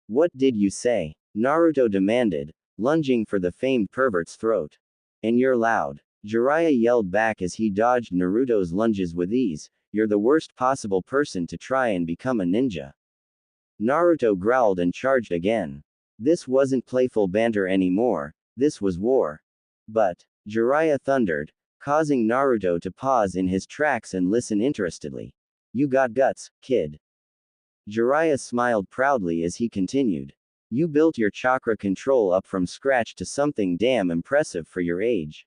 What did you say? Naruto demanded, lunging for the famed pervert's throat. And you're loud. Jiraiya yelled back as he dodged Naruto's lunges with ease, you're the worst possible person to try and become a ninja. Naruto growled and charged again. This wasn't playful banter anymore, this was war. But, Jiraiya thundered, causing Naruto to pause in his tracks and listen interestedly. You got guts, kid. Jiraiya smiled proudly as he continued. You built your chakra control up from scratch to something damn impressive for your age.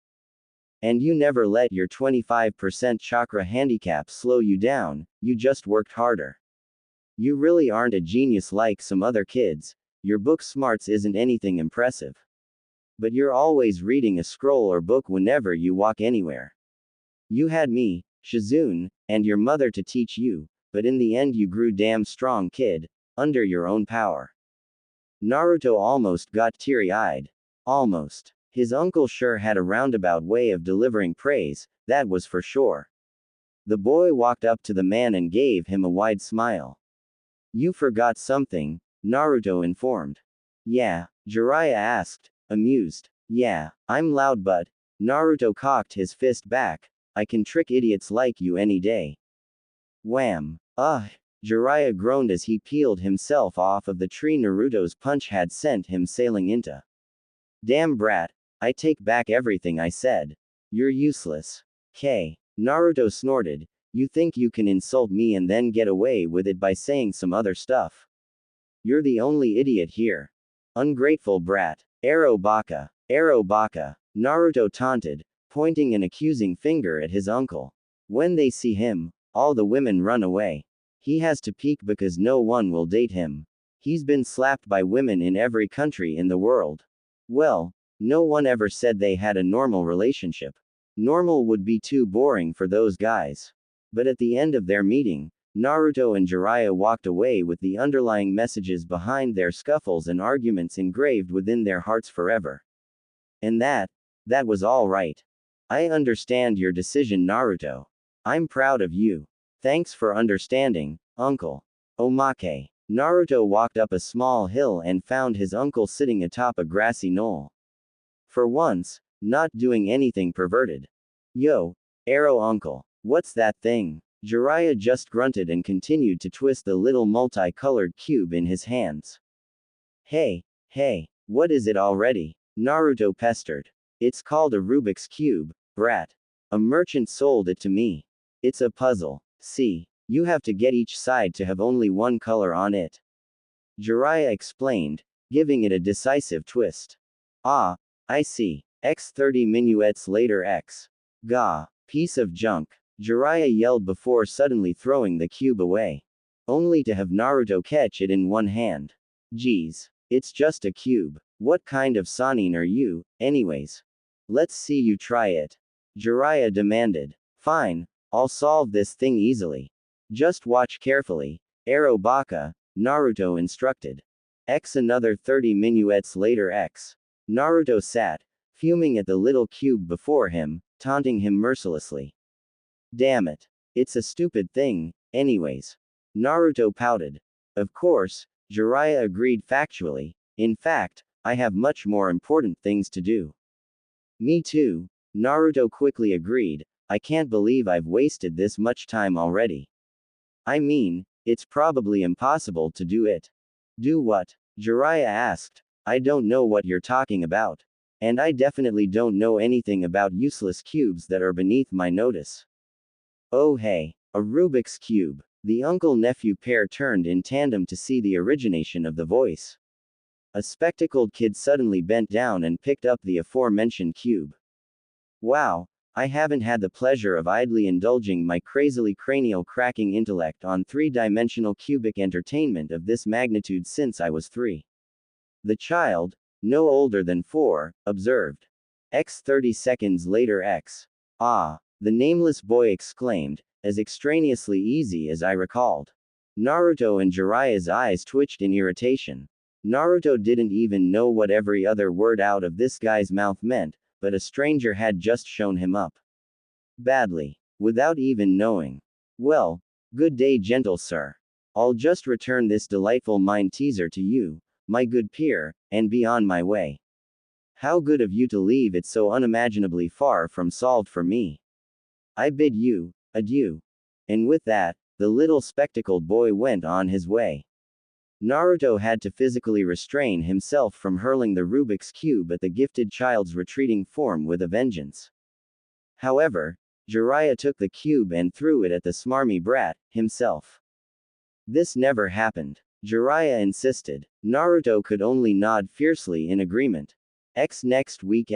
And you never let your 25% chakra handicap slow you down, you just worked harder. You really aren't a genius like some other kids, your book smarts isn't anything impressive. But you're always reading a scroll or book whenever you walk anywhere. You had me, Shizune, and your mother to teach you, but in the end you grew damn strong, kid, under your own power. Naruto almost got teary-eyed. Almost. His uncle sure had a roundabout way of delivering praise, that was for sure. The boy walked up to the man and gave him a wide smile. You forgot something, Naruto informed. Yeah, Jiraiya asked, amused. Yeah, I'm loud but, Naruto cocked his fist back, I can trick idiots like you any day. Wham! Ugh! Jiraiya groaned as he peeled himself off of the tree Naruto's punch had sent him sailing into. Damn brat, I take back everything I said. You're useless. K. Naruto snorted, you think you can insult me and then get away with it by saying some other stuff. You're the only idiot here. Ungrateful brat. Arrow baka. Arrow baka. Naruto taunted, pointing an accusing finger at his uncle. When they see him, all the women run away. He has to peek because no one will date him. He's been slapped by women in every country in the world. Well, no one ever said they had a normal relationship. Normal would be too boring for those guys. But at the end of their meeting, Naruto and Jiraiya walked away with the underlying messages behind their scuffles and arguments engraved within their hearts forever. And that was all right. I understand your decision, Naruto. I'm proud of you. Thanks for understanding, uncle. Omake. Naruto walked up a small hill and found his uncle sitting atop a grassy knoll. For once, not doing anything perverted. Yo, Arrow uncle, what's that thing? Jiraiya just grunted and continued to twist the little multicolored cube in his hands. Hey, what is it already? Naruto pestered. It's called a Rubik's Cube, brat. A merchant sold it to me. It's a puzzle. See, you have to get each side to have only one color on it. Jiraiya explained, giving it a decisive twist. Ah, I see. X 30 minuets later X. Gah, piece of junk. Jiraiya yelled before suddenly throwing the cube away. Only to have Naruto catch it in one hand. Geez, it's just a cube. What kind of Sanin are you, anyways? Let's see you try it. Jiraiya demanded. Fine, I'll solve this thing easily. Just watch carefully. Arrow baka, Naruto instructed. X another 30 minuets later X. Naruto sat, fuming at the little cube before him, taunting him mercilessly. Damn it. It's a stupid thing, anyways. Naruto pouted. Of course, Jiraiya agreed factually. In fact, I have much more important things to do. Me too, Naruto quickly agreed. I can't believe I've wasted this much time already. I mean, it's probably impossible to do it. Do what? Jiraiya asked. I don't know what you're talking about. And I definitely don't know anything about useless cubes that are beneath my notice. Oh hey, a Rubik's Cube. The uncle-nephew pair turned in tandem to see the origination of the voice. A spectacled kid suddenly bent down and picked up the aforementioned cube. Wow, I haven't had the pleasure of idly indulging my crazily cranial-cracking intellect on three-dimensional cubic entertainment of this magnitude since I was 3. The child, no older than 4, observed. 30 seconds later Ah, the nameless boy exclaimed, as extraneously easy as I recalled. Naruto and Jiraiya's eyes twitched in irritation. Naruto didn't even know what every other word out of this guy's mouth meant, but a stranger had just shown him up. Badly. Without even knowing. Well, good day, gentle sir. I'll just return this delightful mind teaser to you, my good peer, and be on my way. How good of you to leave it so unimaginably far from solved for me. I bid you adieu. And with that, the little spectacled boy went on his way. Naruto had to physically restrain himself from hurling the Rubik's Cube at the gifted child's retreating form with a vengeance. However, Jiraiya took the cube and threw it at the smarmy brat, himself. This never happened. Jiraiya insisted. Naruto could only nod fiercely in agreement. Next week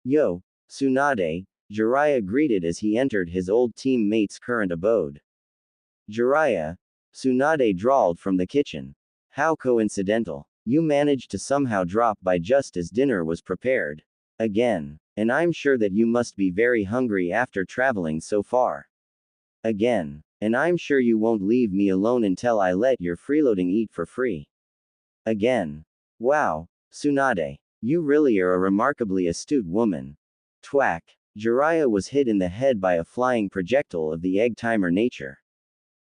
Yo, Tsunade, Jiraiya greeted as he entered his old teammate's current abode. Jiraiya, Tsunade drawled from the kitchen. How coincidental. You managed to somehow drop by just as dinner was prepared. Again. And I'm sure that you must be very hungry after traveling so far. Again. And I'm sure you won't leave me alone until I let your freeloading eat for free. Again. Wow, Tsunade. You really are a remarkably astute woman. Twack. Jiraiya was hit in the head by a flying projectile of the egg timer nature.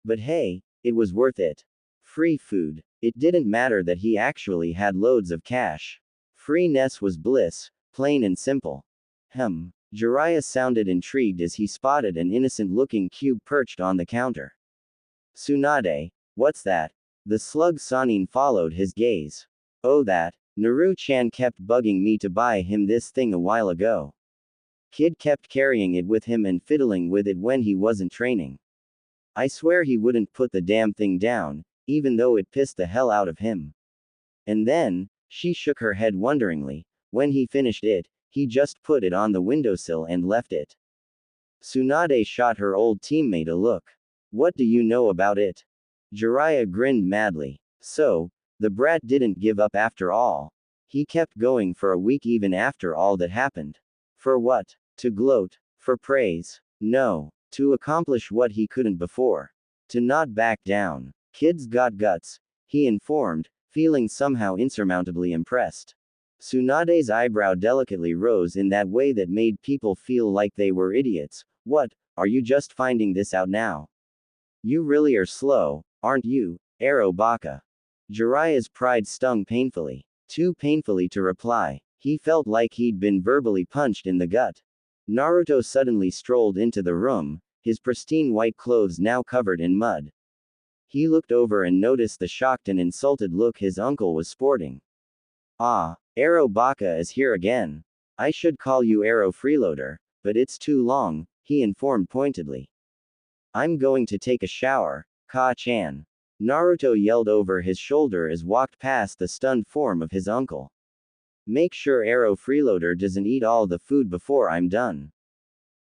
But hey, it was worth it. Free food. It didn't matter that he actually had loads of cash. Freeness was bliss, plain and simple. Jiraiya sounded intrigued as he spotted an innocent-looking cube perched on the counter. Tsunade, what's that? The slug Sanin followed his gaze. Oh that, Naru-chan kept bugging me to buy him this thing a while ago. Kid kept carrying it with him and fiddling with it when he wasn't training. I swear he wouldn't put the damn thing down, even though it pissed the hell out of him. And then, she shook her head wonderingly, when he finished it, he just put it on the windowsill and left it. Tsunade shot her old teammate a look. What do you know about it? Jiraiya grinned madly. So, the brat didn't give up after all. He kept going for a week even after all that happened. For what? To gloat? For praise? No. To accomplish what he couldn't before. To not back down. Kids got guts, he informed, feeling somehow insurmountably impressed. Tsunade's eyebrow delicately rose in that way that made people feel like they were idiots. What, are you just finding this out now? You really are slow, aren't you, Arrow Baka? Jiraiya's pride stung painfully. Too painfully to reply. He felt like he'd been verbally punched in the gut. Naruto suddenly strolled into the room, his pristine white clothes now covered in mud. He looked over and noticed the shocked and insulted look his uncle was sporting. Ah, Arrow Baka is here again. I should call you Arrow Freeloader, but it's too long, he informed pointedly. I'm going to take a shower, Ka-chan. Naruto yelled over his shoulder as walked past the stunned form of his uncle. Make sure Arrow Freeloader doesn't eat all the food before I'm done.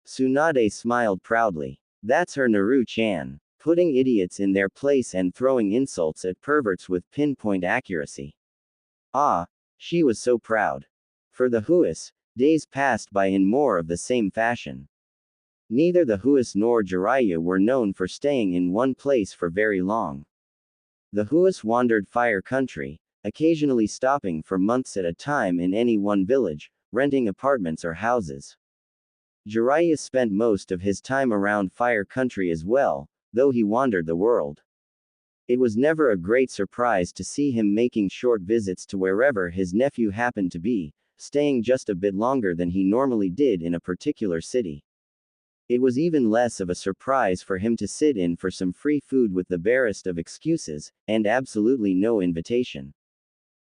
Tsunade smiled proudly. That's her Naru-chan, putting idiots in their place and throwing insults at perverts with pinpoint accuracy. Ah, she was so proud. For the Huas, days passed by in more of the same fashion. Neither the Huas nor Jiraiya were known for staying in one place for very long. The Huas wandered Fire Country, occasionally stopping for months at a time in any one village, renting apartments or houses. Jiraiya spent most of his time around Fire Country as well, though he wandered the world. It was never a great surprise to see him making short visits to wherever his nephew happened to be, staying just a bit longer than he normally did in a particular city. It was even less of a surprise for him to sit in for some free food with the barest of excuses, and absolutely no invitation.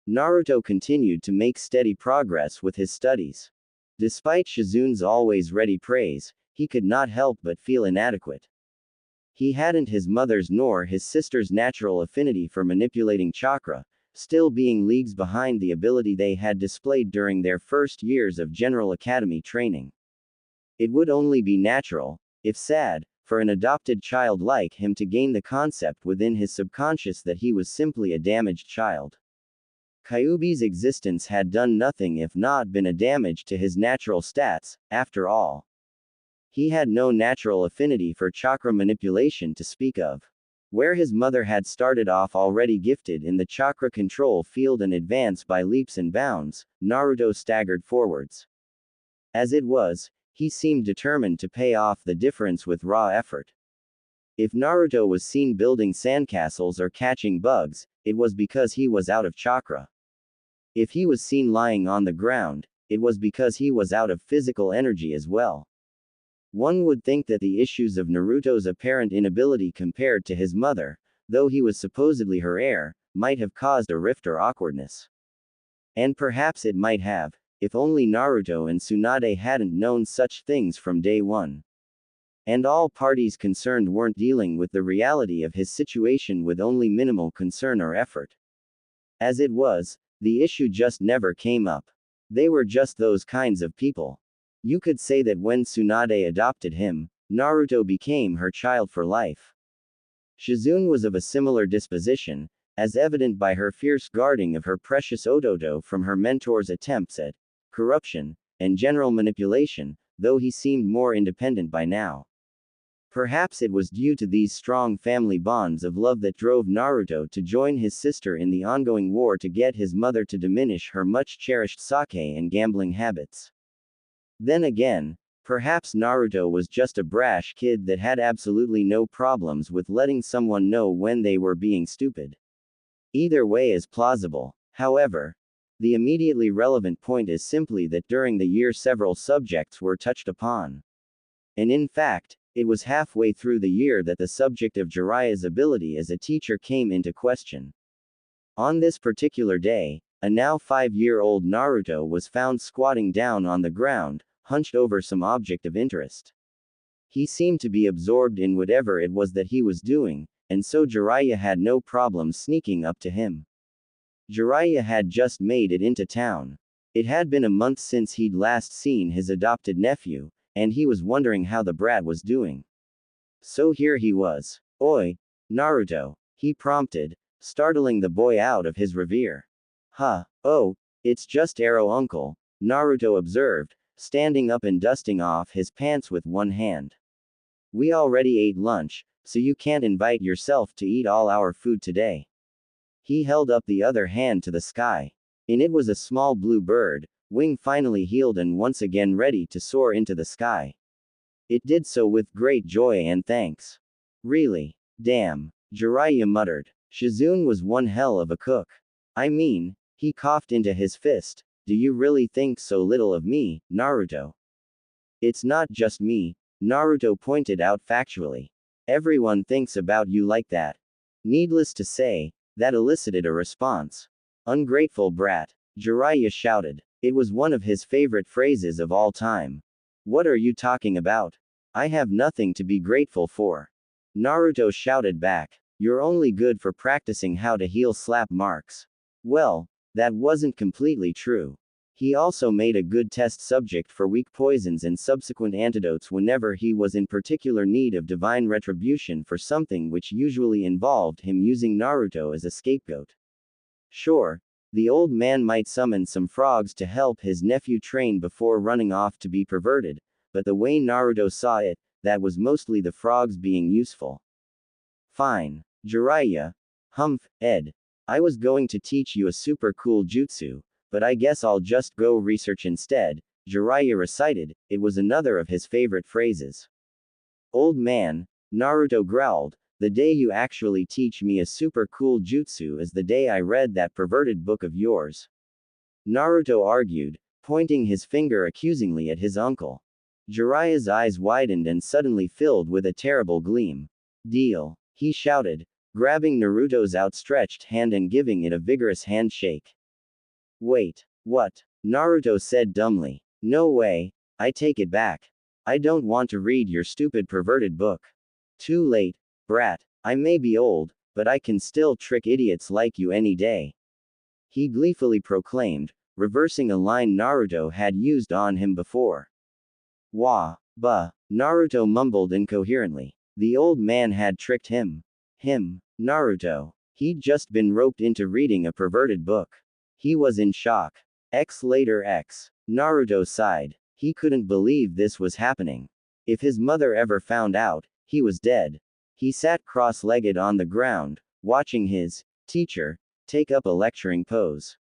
Naruto continued to make steady progress with his studies. Despite Shizun's always ready praise, he could not help but feel inadequate. He hadn't his mother's nor his sister's natural affinity for manipulating chakra, still being leagues behind the ability they had displayed during their first years of General Academy training. It would only be natural, if sad, for an adopted child like him to gain the concept within his subconscious that he was simply a damaged child. Kyuubi's existence had done nothing if not been a damage to his natural stats, after all. He had no natural affinity for chakra manipulation to speak of. Where his mother had started off already gifted in the chakra control field and advanced by leaps and bounds, Naruto staggered forwards. As it was, he seemed determined to pay off the difference with raw effort. If Naruto was seen building sandcastles or catching bugs, it was because he was out of chakra. If he was seen lying on the ground, it was because he was out of physical energy as well. One would think that the issues of Naruto's apparent inability compared to his mother, though he was supposedly her heir, might have caused a rift or awkwardness. And perhaps it might have, if only Naruto and Tsunade hadn't known such things from day one. And all parties concerned weren't dealing with the reality of his situation with only minimal concern or effort. As it was, the issue just never came up. They were just those kinds of people. You could say that when Tsunade adopted him, Naruto became her child for life. Shizune was of a similar disposition, as evident by her fierce guarding of her precious Ototo from her mentor's attempts at corruption and general manipulation, though he seemed more independent by now. Perhaps it was due to these strong family bonds of love that drove Naruto to join his sister in the ongoing war to get his mother to diminish her much-cherished sake and gambling habits. Then again, perhaps Naruto was just a brash kid that had absolutely no problems with letting someone know when they were being stupid. Either way is plausible. However, the immediately relevant point is simply that during the year several subjects were touched upon. And in fact, it was halfway through the year that the subject of Jiraiya's ability as a teacher came into question. On this particular day, a now 5-year-old Naruto was found squatting down on the ground, hunched over some object of interest. He seemed to be absorbed in whatever it was that he was doing, and so Jiraiya had no problem sneaking up to him. Jiraiya had just made it into town. It had been a month since he'd last seen his adopted nephew, and he was wondering how the brat was doing. So here he was. "Oi, Naruto," he prompted, startling the boy out of his reverie. "Huh, oh, it's just Arrow uncle," Naruto observed, standing up and dusting off his pants with one hand. "We already ate lunch, so you can't invite yourself to eat all our food today." He held up the other hand to the sky. In it was a small blue bird, wing finally healed and once again ready to soar into the sky. It did so with great joy and thanks. "Really? Damn," Jiraiya muttered. Shizune was one hell of a cook. I mean, he coughed into his fist. "Do you really think so little of me, Naruto?" "It's not just me," Naruto pointed out factually. "Everyone thinks about you like that." Needless to say, that elicited a response. "Ungrateful brat," Jiraiya shouted. It was one of his favorite phrases of all time. "What are you talking about? I have nothing to be grateful for." Naruto shouted back. "You're only good for practicing how to heal slap marks." Well, that wasn't completely true. He also made a good test subject for weak poisons and subsequent antidotes whenever he was in particular need of divine retribution for something which usually involved him using Naruto as a scapegoat. Sure, the old man might summon some frogs to help his nephew train before running off to be perverted, but the way Naruto saw it, that was mostly the frogs being useful. "Fine. Jiraiya. Humph, Ed. I was going to teach you a super cool jutsu, but I guess I'll just go research instead," Jiraiya recited. It was another of his favorite phrases. "Old man," Naruto growled, "the day you actually teach me a super cool jutsu is the day I read that perverted book of yours." Naruto argued, pointing his finger accusingly at his uncle. Jiraiya's eyes widened and suddenly filled with a terrible gleam. "Deal," he shouted, grabbing Naruto's outstretched hand and giving it a vigorous handshake. "Wait, what?" Naruto said dumbly. "No way, I take it back. I don't want to read your stupid perverted book." "Too late," Brat, I may be old, but I can still trick idiots like you any day. He gleefully proclaimed, reversing a line Naruto had used on him before. Wah, bah, Naruto mumbled incoherently. The old man had tricked him. Naruto. He'd just been roped into reading a perverted book. He was in shock. Later. Naruto sighed. He couldn't believe this was happening. If his mother ever found out, he was dead. He sat cross-legged on the ground, watching his teacher take up a lecturing pose.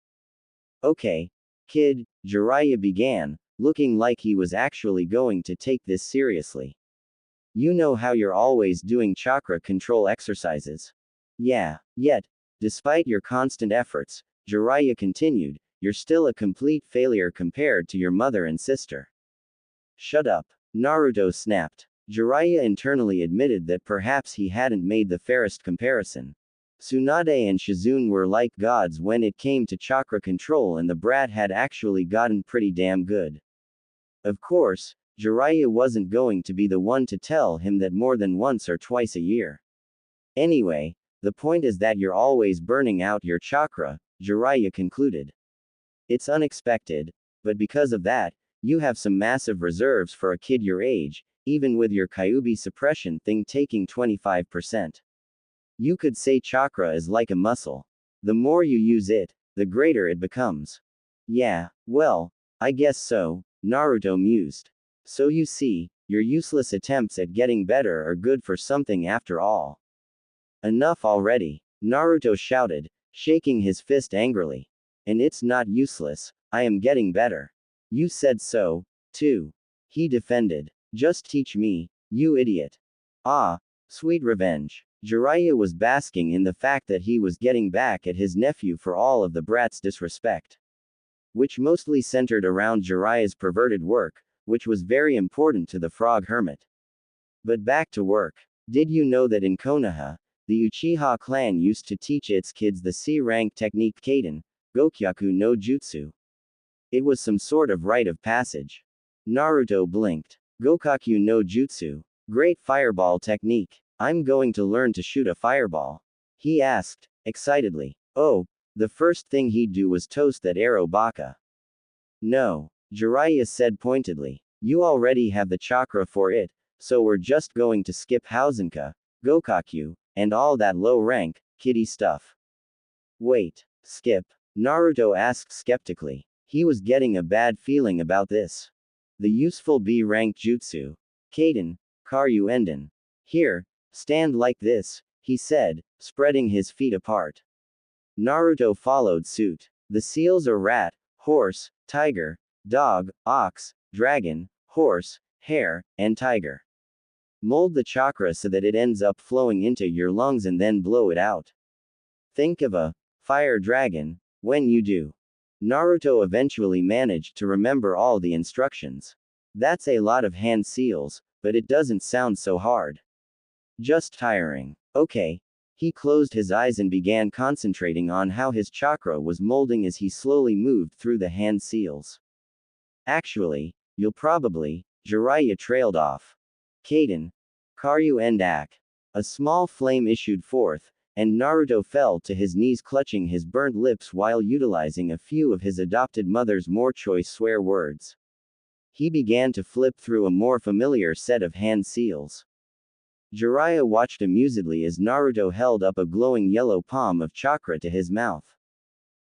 Okay, kid, Jiraiya began, looking like he was actually going to take this seriously. You know how you're always doing chakra control exercises. Yeah, yet, despite your constant efforts, Jiraiya continued, you're still a complete failure compared to your mother and sister. Shut up, Naruto snapped. Jiraiya internally admitted that perhaps he hadn't made the fairest comparison. Tsunade and Shizune were like gods when it came to chakra control, and the brat had actually gotten pretty damn good. Of course, Jiraiya wasn't going to be the one to tell him that more than once or twice a year. Anyway, the point is that you're always burning out your chakra, Jiraiya concluded. It's unexpected, but because of that, you have some massive reserves for a kid your age, even with your Kyuubi suppression thing taking 25%. You could say chakra is like a muscle. The more you use it, the greater it becomes. Yeah, well, I guess so, Naruto mused. So you see, your useless attempts at getting better are good for something after all. Enough already, Naruto shouted, shaking his fist angrily. And it's not useless, I am getting better. You said so, too. He defended. Just teach me, you idiot. Ah, sweet revenge. Jiraiya was basking in the fact that he was getting back at his nephew for all of the brat's disrespect. Which mostly centered around Jiraiya's perverted work, which was very important to the frog hermit. But back to work. Did you know that in Konoha, the Uchiha clan used to teach its kids the C-rank technique Kaden, Gokyaku no Jutsu? It was some sort of rite of passage. Naruto blinked. Gokaku no Jutsu. Great fireball technique. I'm going to learn to shoot a fireball. He asked, excitedly. Oh, the first thing he'd do was toast that arrow baka. No, Jiraiya said pointedly. You already have the chakra for it, so we're just going to skip Hausenka, Gokaku, and all that low-rank, kiddie stuff. Wait, skip? Naruto asked skeptically. He was getting a bad feeling about this. The useful B-rank jutsu. Kaden, Karyu Enden. Here, stand like this, he said, spreading his feet apart. Naruto followed suit. The seals are rat, horse, tiger, dog, ox, dragon, horse, hare, and tiger. Mold the chakra so that it ends up flowing into your lungs and then blow it out. Think of a fire dragon when you do. Naruto eventually managed to remember all the instructions. That's a lot of hand seals, but it doesn't sound so hard. Just tiring. Okay. He closed his eyes and began concentrating on how his chakra was molding as he slowly moved through the hand seals. Actually, you'll probably, Jiraiya trailed off. Kaden. Karyu Endak. A small flame issued forth, and Naruto fell to his knees clutching his burnt lips while utilizing a few of his adopted mother's more choice swear words. He began to flip through a more familiar set of hand seals. Jiraiya watched amusedly as Naruto held up a glowing yellow palm of chakra to his mouth.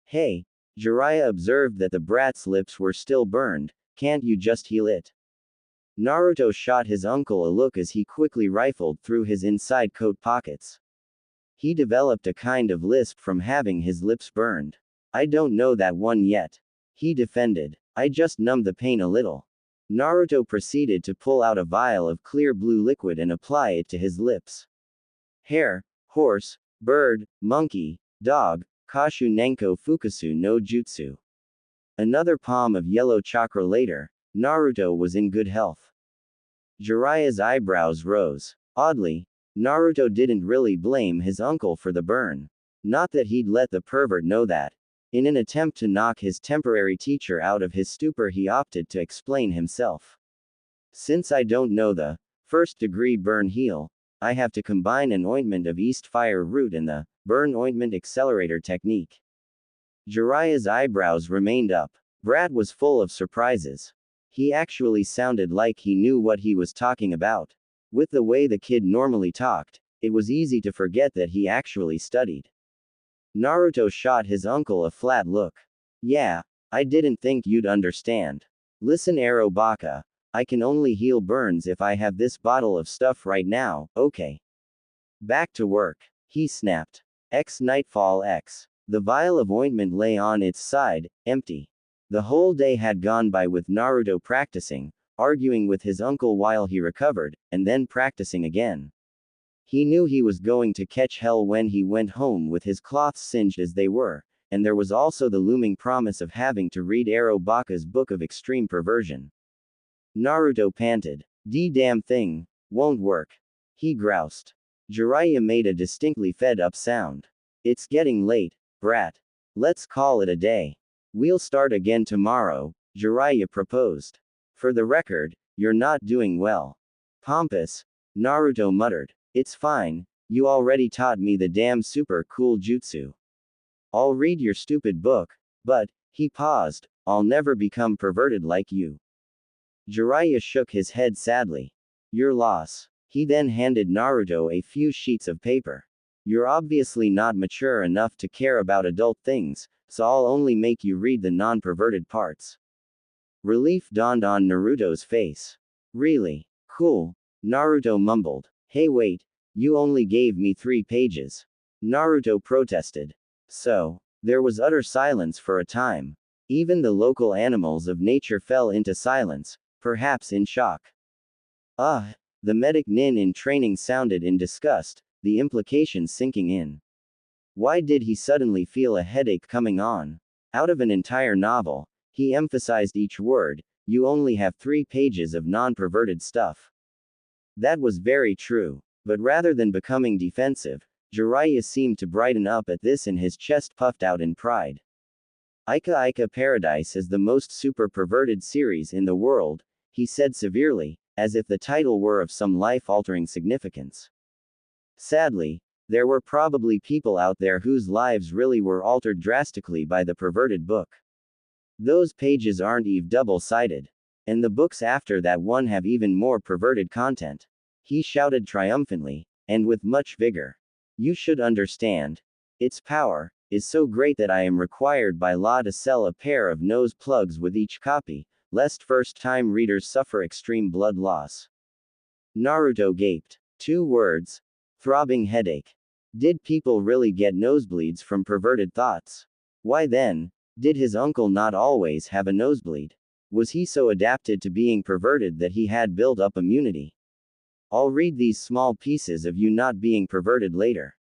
Hey, Jiraiya observed that the brat's lips were still burned, can't you just heal it? Naruto shot his uncle a look as he quickly rifled through his inside coat pockets. He developed a kind of lisp from having his lips burned. I don't know that one yet. He defended. I just numbed the pain a little. Naruto proceeded to pull out a vial of clear blue liquid and apply it to his lips. Hare, horse, bird, monkey, dog, Kashu Nenko Fukasu no Jutsu. Another palm of yellow chakra later, Naruto was in good health. Jiraiya's eyebrows rose. Oddly, Naruto didn't really blame his uncle for the burn. Not that he'd let the pervert know that. In an attempt to knock his temporary teacher out of his stupor, he opted to explain himself. Since I don't know the first degree burn heal, I have to combine an ointment of East Fire Root and the Burn Ointment Accelerator technique. Jiraiya's eyebrows remained up. Brat was full of surprises. He actually sounded like he knew what he was talking about. With the way the kid normally talked, it was easy to forget that he actually studied. Naruto shot his uncle a flat look. Yeah, I didn't think you'd understand. Listen, Arrow Baka, I can only heal burns if I have this bottle of stuff right now, okay? Back to work, he snapped. Nightfall X. The vial of ointment lay on its side, empty. The whole day had gone by with Naruto practicing, arguing with his uncle while he recovered, and then practicing again. He knew he was going to catch hell when he went home with his cloths singed as they were, and there was also the looming promise of having to read Arrow Baka's Book of Extreme Perversion. Naruto panted. Damn thing, won't work. He groused. Jiraiya made a distinctly fed-up sound. It's getting late, brat. Let's call it a day. We'll start again tomorrow, Jiraiya proposed. For the record, you're not doing well. Pompous, Naruto muttered. It's fine, you already taught me the damn super cool jutsu. I'll read your stupid book, but, he paused, I'll never become perverted like you. Jiraiya shook his head sadly. Your loss. He then handed Naruto a few sheets of paper. You're obviously not mature enough to care about adult things, so I'll only make you read the non-perverted parts. Relief dawned on Naruto's face. Really? Cool. Naruto mumbled. Hey wait, you only gave me 3 pages. Naruto protested. So, there was utter silence for a time. Even the local animals of nature fell into silence, perhaps in shock. The medic nin in training sounded in disgust, the implications sinking in. Why did he suddenly feel a headache coming on? Out of an entire novel, he emphasized each word, you only have 3 pages of non-perverted stuff. That was very true, but rather than becoming defensive, Jiraiya seemed to brighten up at this and his chest puffed out in pride. Ica Paradise is the most super perverted series in the world, he said severely, as if the title were of some life-altering significance. Sadly, there were probably people out there whose lives really were altered drastically by the perverted book. Those pages aren't even double-sided. And the books after that one have even more perverted content. He shouted triumphantly, and with much vigor. You should understand. Its power is so great that I am required by law to sell a pair of nose plugs with each copy, lest first-time readers suffer extreme blood loss. Naruto gaped. 2 words. Throbbing headache. Did people really get nosebleeds from perverted thoughts? Why then, did his uncle not always have a nosebleed? Was he so adapted to being perverted that he had built up immunity? I'll read these small pieces of you not being perverted later.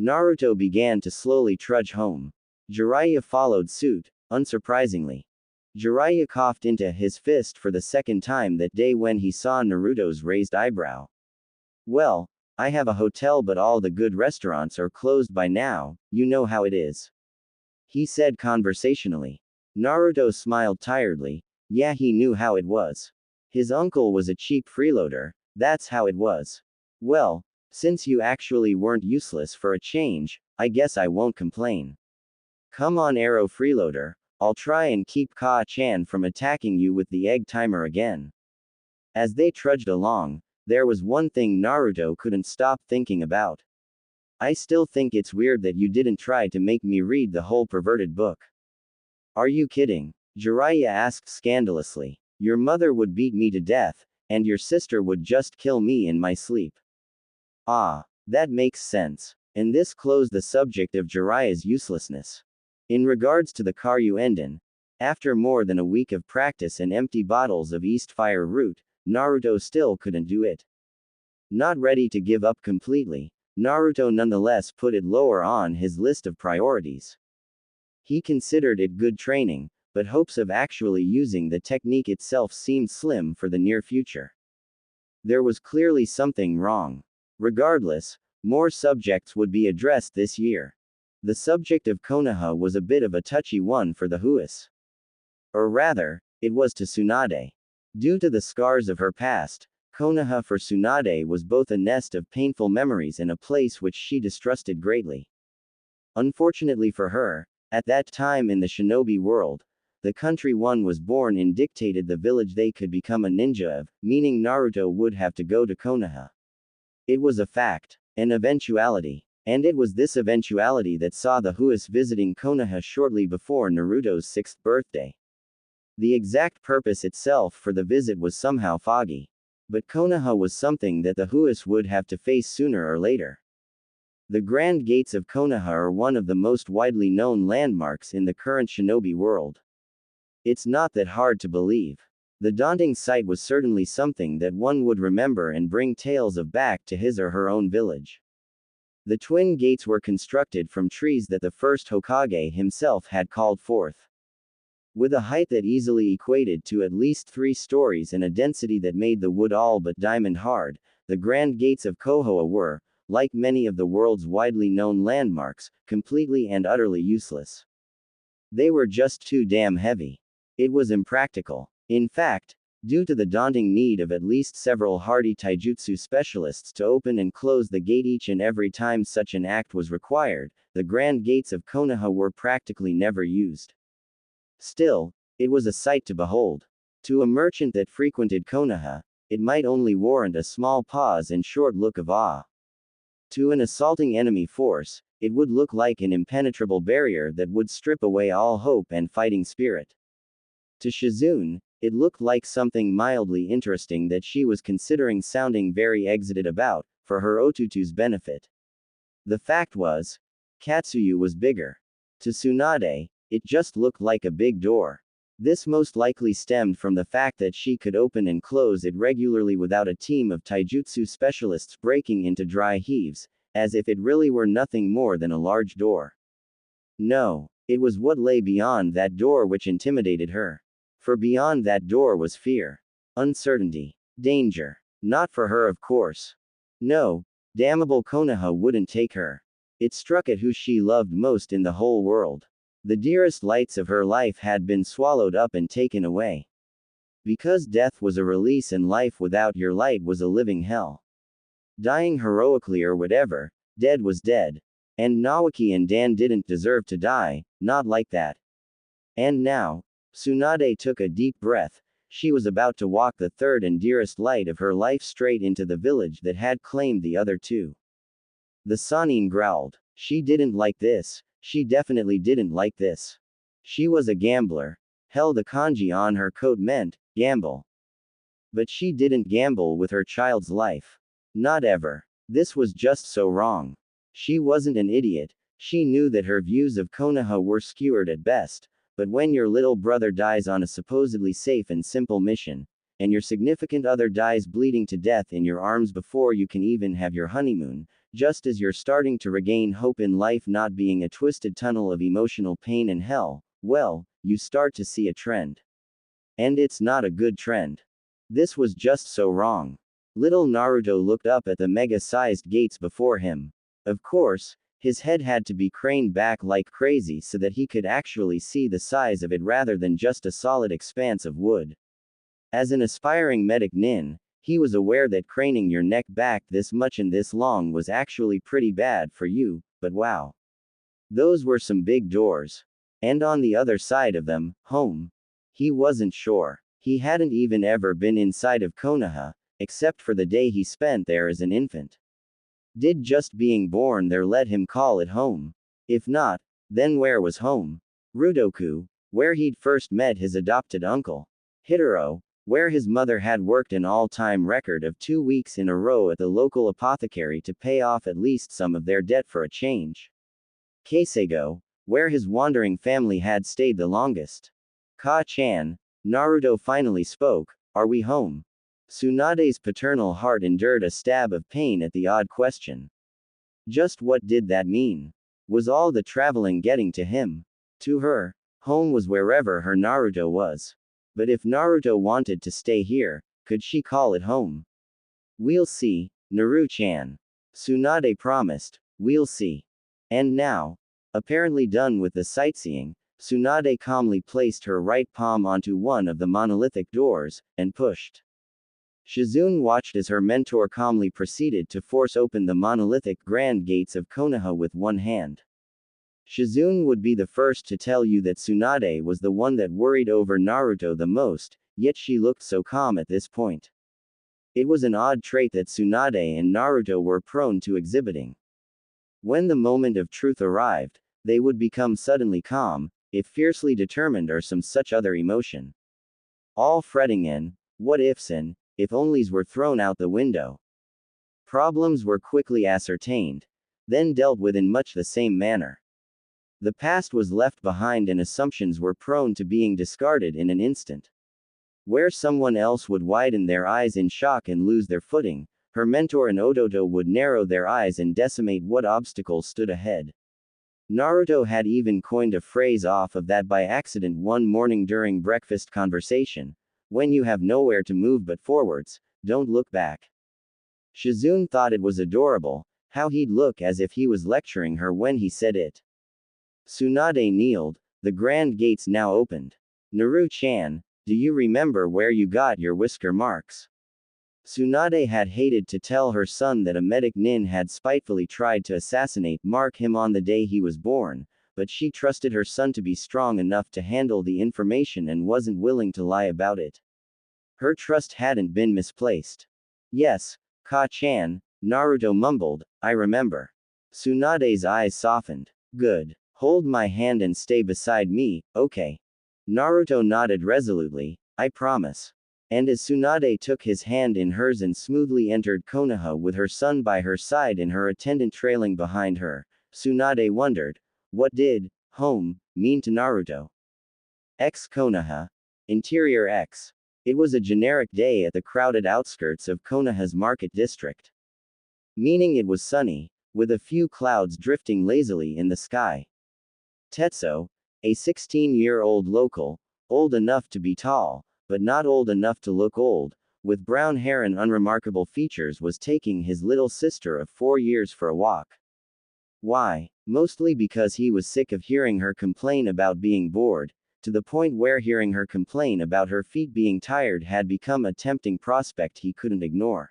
Naruto began to slowly trudge home. Jiraiya followed suit, unsurprisingly. Jiraiya coughed into his fist for the second time that day when he saw Naruto's raised eyebrow. Well, I have a hotel but all the good restaurants are closed by now, you know how it is. He said conversationally. Naruto smiled tiredly. Yeah, he knew how it was. His uncle was a cheap freeloader, that's how it was. Well, since you actually weren't useless for a change, I guess I won't complain. Come on, Arrow Freeloader, I'll try and keep Ka-chan from attacking you with the egg timer again. As they trudged along, there was one thing Naruto couldn't stop thinking about. I still think it's weird that you didn't try to make me read the whole perverted book. Are you kidding? Jiraiya asked scandalously. Your mother would beat me to death, and your sister would just kill me in my sleep. Ah, that makes sense. And this closed the subject of Jiraiya's uselessness. In regards to the Karyuenden, after more than a week of practice and empty bottles of East Fire Root, Naruto still couldn't do it. Not ready to give up completely, Naruto nonetheless put it lower on his list of priorities. He considered it good training, but hopes of actually using the technique itself seemed slim for the near future. There was clearly something wrong. Regardless, more subjects would be addressed this year. The subject of Konoha was a bit of a touchy one for the Huas. Or rather, it was to Tsunade. Due to the scars of her past, Konoha for Tsunade was both a nest of painful memories and a place which she distrusted greatly. Unfortunately for her, at that time in the shinobi world, the country one was born in dictated the village they could become a ninja of, meaning Naruto would have to go to Konoha. It was a fact, an eventuality. And it was this eventuality that saw the Huas visiting Konoha shortly before Naruto's 6th birthday. The exact purpose itself for the visit was somehow foggy. But Konoha was something that the Huas would have to face sooner or later. The Grand Gates of Konoha are one of the most widely known landmarks in the current shinobi world. It's not that hard to believe. The daunting sight was certainly something that one would remember and bring tales of back to his or her own village. The twin gates were constructed from trees that the first Hokage himself had called forth. With a height that easily equated to at least 3 stories and a density that made the wood all but diamond hard, the Grand Gates of Konoha were, like many of the world's widely known landmarks, completely and utterly useless. They were just too damn heavy. It was impractical. In fact, due to the daunting need of at least several hardy taijutsu specialists to open and close the gate each and every time such an act was required, the Grand Gates of Konoha were practically never used. Still, it was a sight to behold. To a merchant that frequented Konoha, it might only warrant a small pause and short look of awe. To an assaulting enemy force, it would look like an impenetrable barrier that would strip away all hope and fighting spirit. To Shizune, it looked like something mildly interesting that she was considering sounding very excited about, for her Otutu's benefit. The fact was, Katsuyu was bigger. To Tsunade, it just looked like a big door. This most likely stemmed from the fact that she could open and close it regularly without a team of taijutsu specialists breaking into dry heaves, as if it really were nothing more than a large door. No, it was what lay beyond that door which intimidated her. For beyond that door was fear, uncertainty, danger. Not for her, of course. No, damnable Konoha wouldn't take her. It struck at who she loved most in the whole world. The dearest lights of her life had been swallowed up and taken away. Because death was a release and life without your light was a living hell. Dying heroically or whatever, dead was dead. And Nawaki and Dan didn't deserve to die, not like that. And now, Tsunade took a deep breath. She was about to walk the third and dearest light of her life straight into the village that had claimed the other 2. The Sannin growled. She didn't like this. She definitely didn't like this. She was a gambler. Hell, the kanji on her coat meant, gamble. But she didn't gamble with her child's life. Not ever. This was just so wrong. She wasn't an idiot. She knew that her views of Konoha were skewed at best. But when your little brother dies on a supposedly safe and simple mission, and your significant other dies bleeding to death in your arms before you can even have your honeymoon, just as you're starting to regain hope in life not being a twisted tunnel of emotional pain and hell, well, you start to see a trend. And it's not a good trend. This was just so wrong. Little Naruto looked up at the mega-sized gates before him. Of course, his head had to be craned back like crazy so that he could actually see the size of it rather than just a solid expanse of wood. As an aspiring medic nin, he was aware that craning your neck back this much and this long was actually pretty bad for you, but wow. Those were some big doors. And on the other side of them, home. He wasn't sure. He hadn't even ever been inside of Konoha, except for the day he spent there as an infant. Did just being born there let him call it home? If not, then where was home? Rudoku, where he'd first met his adopted uncle. Hitaro, where his mother had worked an all-time record of 2 weeks in a row at the local apothecary to pay off at least some of their debt for a change. Keiseigo, where his wandering family had stayed the longest. Ka-chan, Naruto finally spoke, are we home? Tsunade's paternal heart endured a stab of pain at the odd question. Just what did that mean? Was all the traveling getting to him? To her, home was wherever her Naruto was. But if Naruto wanted to stay here, could she call it home? We'll see, Naru-chan. Tsunade promised, we'll see. And now, apparently done with the sightseeing, Tsunade calmly placed her right palm onto one of the monolithic doors, and pushed. Shizune watched as her mentor calmly proceeded to force open the monolithic grand gates of Konoha with one hand. Shizune would be the first to tell you that Tsunade was the one that worried over Naruto the most, yet she looked so calm at this point. It was an odd trait that Tsunade and Naruto were prone to exhibiting. When the moment of truth arrived, they would become suddenly calm, if fiercely determined or some such other emotion. All fretting and what ifs and if onlys were thrown out the window. Problems were quickly ascertained, then dealt with in much the same manner. The past was left behind and assumptions were prone to being discarded in an instant. Where someone else would widen their eyes in shock and lose their footing, her mentor and Odoto would narrow their eyes and decimate what obstacles stood ahead. Naruto had even coined a phrase off of that by accident one morning during breakfast conversation: when you have nowhere to move but forwards, don't look back. Shizune thought it was adorable, how he'd look as if he was lecturing her when he said it. Tsunade kneeled, the grand gates now opened. Naru-chan, do you remember where you got your whisker marks? Tsunade had hated to tell her son that a medic nin had spitefully tried to assassinate him on the day he was born, but she trusted her son to be strong enough to handle the information and wasn't willing to lie about it. Her trust hadn't been misplaced. Yes, Ka-chan, Naruto mumbled, I remember. Tsunade's eyes softened. Good. Hold my hand and stay beside me, okay? Naruto nodded resolutely, I promise. And as Tsunade took his hand in hers and smoothly entered Konoha with her son by her side and her attendant trailing behind her, Tsunade wondered, what did home mean to Naruto? Konoha. Interior X. It was a generic day at the crowded outskirts of Konoha's market district. Meaning it was sunny, with a few clouds drifting lazily in the sky. Tetsuo, a 16-year-old local, old enough to be tall, but not old enough to look old, with brown hair and unremarkable features, was taking his little sister of 4 years for a walk. Why? Mostly because he was sick of hearing her complain about being bored, to the point where hearing her complain about her feet being tired had become a tempting prospect he couldn't ignore.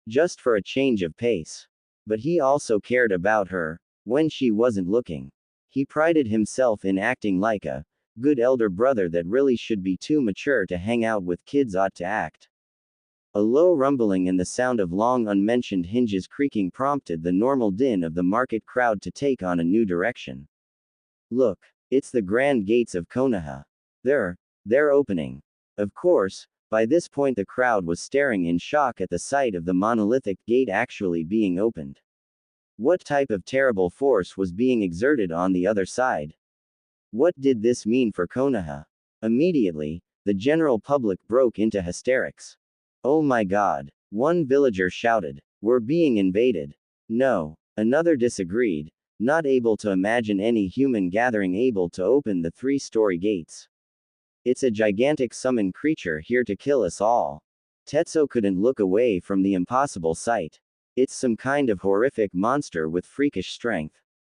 Just for a change of pace. But he also cared about her, when she wasn't looking. He prided himself in acting like a good elder brother that really should be too mature to hang out with kids ought to act. A low rumbling and the sound of long unmentioned hinges creaking prompted the normal din of the market crowd to take on a new direction. Look, it's the grand gates of Konoha. They're opening. Of course, by this point the crowd was staring in shock at the sight of the monolithic gate actually being opened. What type of terrible force was being exerted on the other side? What did this mean for Konoha? Immediately, the general public broke into hysterics. Oh my god, one villager shouted. We're being invaded. No, another disagreed, not able to imagine any human gathering able to open the 3-story gates. It's a gigantic summon creature here to kill us all. Tetsuo couldn't look away from the impossible sight. It's some kind of horrific monster with freakish strength.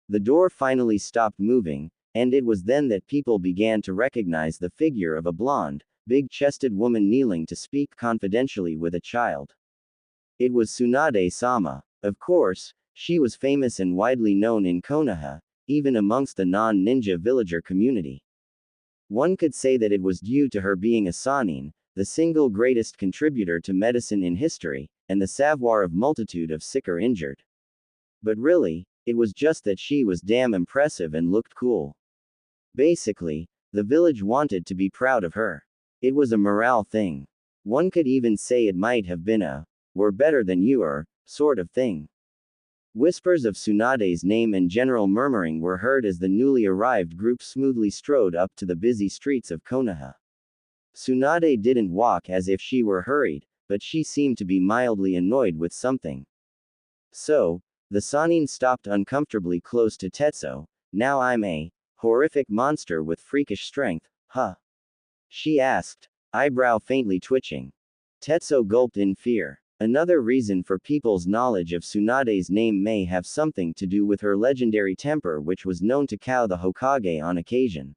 The door finally stopped moving, and it was then that people began to recognize the figure of a blonde, big-chested woman kneeling to speak confidentially with a child. It was Tsunade-sama. Of course, she was famous and widely known in Konoha, even amongst the non-ninja villager community. One could say that it was due to her being a Sanin, the single greatest contributor to medicine in history, and the savoir of multitude of sick or injured. But really, it was just that she was damn impressive and looked cool. Basically, the village wanted to be proud of her. It was a morale thing. One could even say it might have been a "we're better than you are" sort of thing. Whispers of Tsunade's name and general murmuring were heard as the newly arrived group smoothly strode up to the busy streets of Konoha. Tsunade didn't walk as if she were hurried, but she seemed to be mildly annoyed with something. So, the Sanin stopped uncomfortably close to Tetsuo. Now I'm a horrific monster with freakish strength, huh? She asked, eyebrow faintly twitching. Tetsuo gulped in fear. Another reason for people's knowledge of Tsunade's name may have something to do with her legendary temper, which was known to cow the Hokage on occasion.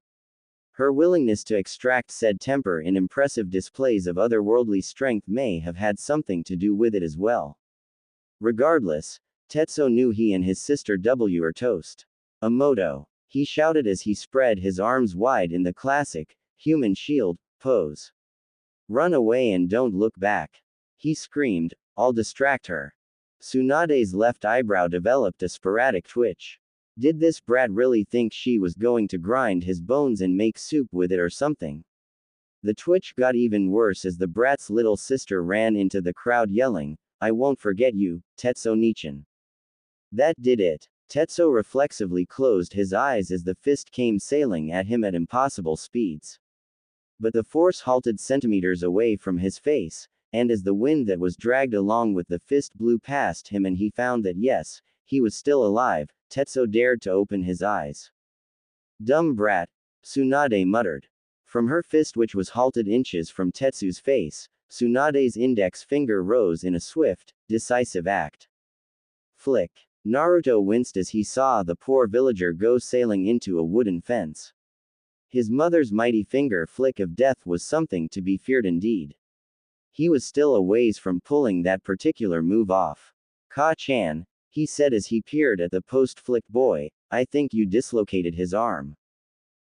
Her willingness to extract said temper in impressive displays of otherworldly strength may have had something to do with it as well. Regardless, Tetsuo knew he and his sister W are toast. A moto, he shouted as he spread his arms wide in the classic, human shield, pose. Run away and don't look back. He screamed, I'll distract her. Tsunade's left eyebrow developed a sporadic twitch. Did this brat really think she was going to grind his bones and make soup with it or something? The twitch got even worse as the brat's little sister ran into the crowd yelling, I won't forget you, Tetsuo Nichan. That did it. Tetsuo reflexively closed his eyes as the fist came sailing at him at impossible speeds. But the force halted centimeters away from his face, and as the wind that was dragged along with the fist blew past him and he found that yes, he was still alive, Tetsuo dared to open his eyes. Dumb brat, Tsunade muttered. From her fist which was halted inches from Tetsu's face, Tsunade's index finger rose in a swift, decisive act. Flick. Naruto winced as he saw the poor villager go sailing into a wooden fence. His mother's mighty finger flick of death was something to be feared indeed. He was still a ways from pulling that particular move off. Ka-chan, he said as he peered at the post-flick boy, I think you dislocated his arm.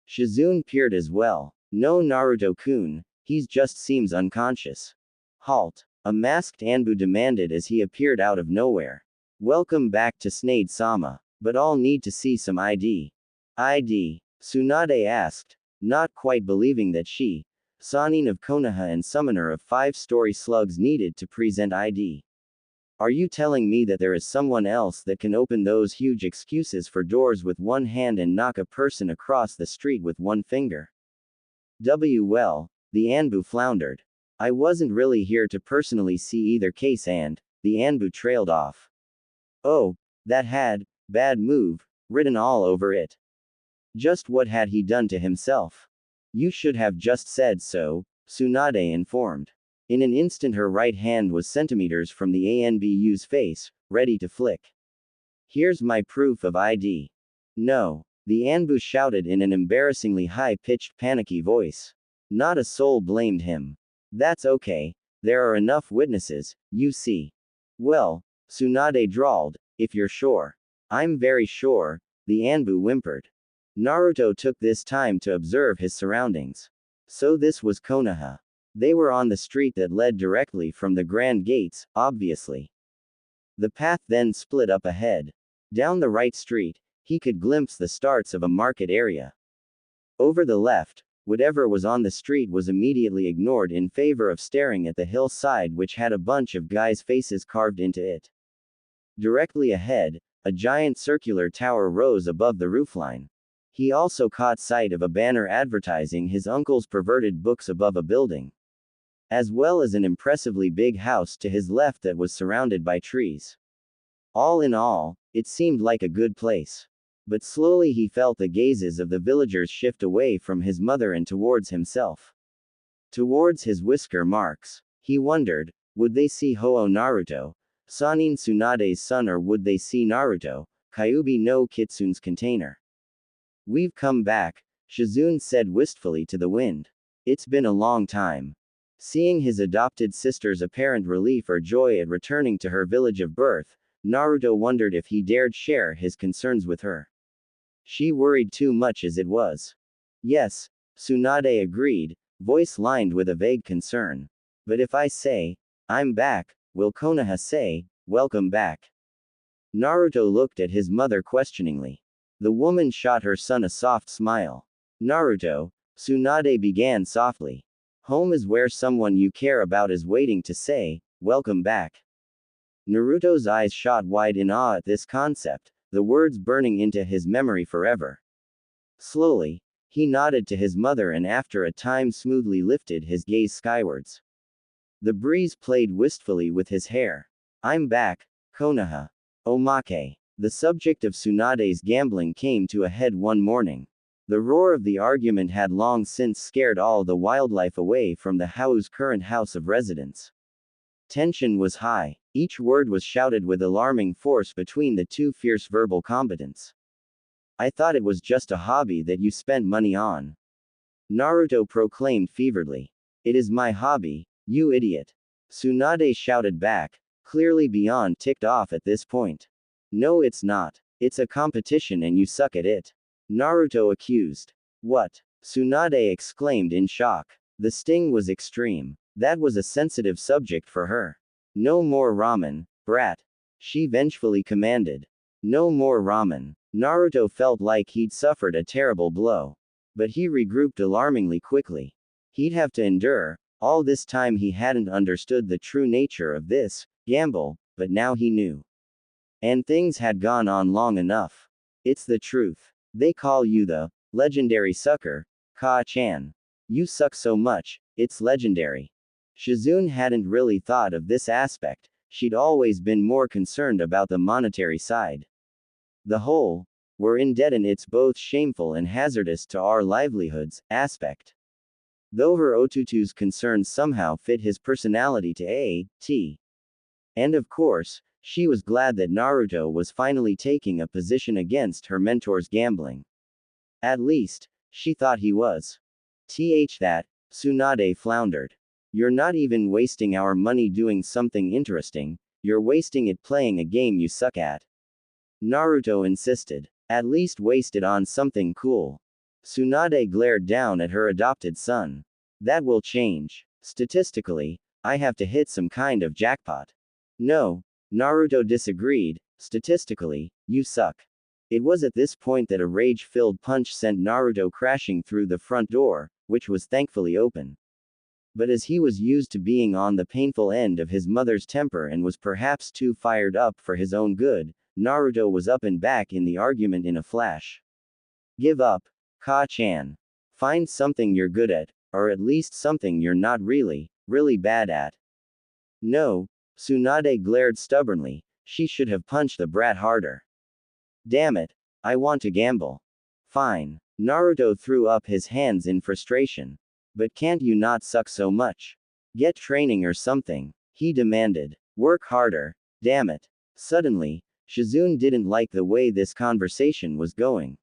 Shizune peered as well. No Naruto-kun, he just seems unconscious. Halt. A masked Anbu demanded as he appeared out of nowhere. Welcome back to Tsunade-sama, but I'll need to see some ID. ID? Tsunade asked, not quite believing that she, Sanin of Konoha and summoner of 5-story slugs needed to present ID. Are you telling me that there is someone else that can open those huge excuses for doors with one hand and knock a person across the street with one finger? Well, the Anbu floundered. I wasn't really here to personally see either case and, the Anbu trailed off. Oh, that had, bad move, written all over it. Just what had he done to himself? You should have just said so, Tsunade informed. In an instant her right hand was centimeters from the Anbu's face, ready to flick. Here's my proof of ID. No, the Anbu shouted in an embarrassingly high-pitched panicky voice. Not a soul blamed him. That's okay, there are enough witnesses, you see. Well, Tsunade drawled, if you're sure. I'm very sure, the Anbu whimpered. Naruto took this time to observe his surroundings. So this was Konoha. They were on the street that led directly from the grand gates, obviously. The path then split up ahead. Down the right street, he could glimpse the starts of a market area. Over the left, whatever was on the street was immediately ignored in favor of staring at the hillside which had a bunch of guys' faces carved into it. Directly ahead, a giant circular tower rose above the roofline. He also caught sight of a banner advertising his uncle's perverted books above a building, as well as an impressively big house to his left that was surrounded by trees. All in all, it seemed like a good place. But slowly he felt the gazes of the villagers shift away from his mother and towards himself. Towards his whisker marks. He wondered, would they see Ho-Oh Naruto, Sanin Tsunade's son, or would they see Naruto, Kyuubi no Kitsune's container? We've come back, Shizune said wistfully to the wind. It's been a long time. Seeing his adopted sister's apparent relief or joy at returning to her village of birth, Naruto wondered if he dared share his concerns with her. She worried too much as it was. Yes, Tsunade agreed, voice lined with a vague concern. But if I say, I'm back, will Konoha say, welcome back? Naruto looked at his mother questioningly. The woman shot her son a soft smile. Naruto, Tsunade began softly. Home is where someone you care about is waiting to say, welcome back. Naruto's eyes shot wide in awe at this concept, the words burning into his memory forever. Slowly, he nodded to his mother and after a time smoothly lifted his gaze skywards. The breeze played wistfully with his hair. I'm back, Konoha. Omake. The subject of Tsunade's gambling came to a head one morning. The roar of the argument had long since scared all the wildlife away from the Hao's current house of residence. Tension was high. Each word was shouted with alarming force between the two fierce verbal combatants. I thought it was just a hobby that you spent money on. Naruto proclaimed feveredly. It is my hobby, you idiot. Tsunade shouted back, clearly beyond ticked off at this point. No, it's not. It's a competition and you suck at it. Naruto accused. What? Tsunade exclaimed in shock. The sting was extreme. That was a sensitive subject for her. No more ramen, brat. She vengefully commanded. No more ramen. Naruto felt like he'd suffered a terrible blow. But he regrouped alarmingly quickly. He'd have to endure. All this time he hadn't understood the true nature of this gamble, but now he knew. And things had gone on long enough. It's the truth. They call you the legendary sucker, Ka-chan. You suck so much, it's legendary. Shizune hadn't really thought of this aspect, she'd always been more concerned about the monetary side. The whole, we're in debt and it's both shameful and hazardous to our livelihoods, aspect. Though her Otutu's concerns somehow fit his personality to a.t. And of course, she was glad that Naruto was finally taking a position against her mentor's gambling. At least, she thought he was. That, Tsunade floundered. You're not even wasting our money doing something interesting, you're wasting it playing a game you suck at. Naruto insisted. At least waste it on something cool. Tsunade glared down at her adopted son. That will change. Statistically, I have to hit some kind of jackpot. No, Naruto disagreed. Statistically, you suck. It was at this point that a rage-filled punch sent Naruto crashing through the front door, which was thankfully open. But as he was used to being on the painful end of his mother's temper and was perhaps too fired up for his own good, Naruto was up and back in the argument in a flash. Give up, Ka-chan. Find something you're good at, or at least something you're not really bad at. No, Tsunade glared stubbornly, she should have punched the brat harder. Damn it, I want to gamble. Fine. Naruto threw up his hands in frustration. But can't you not suck so much? Get training or something, he demanded. Work harder, damn it. Suddenly, Shizune didn't like the way this conversation was going.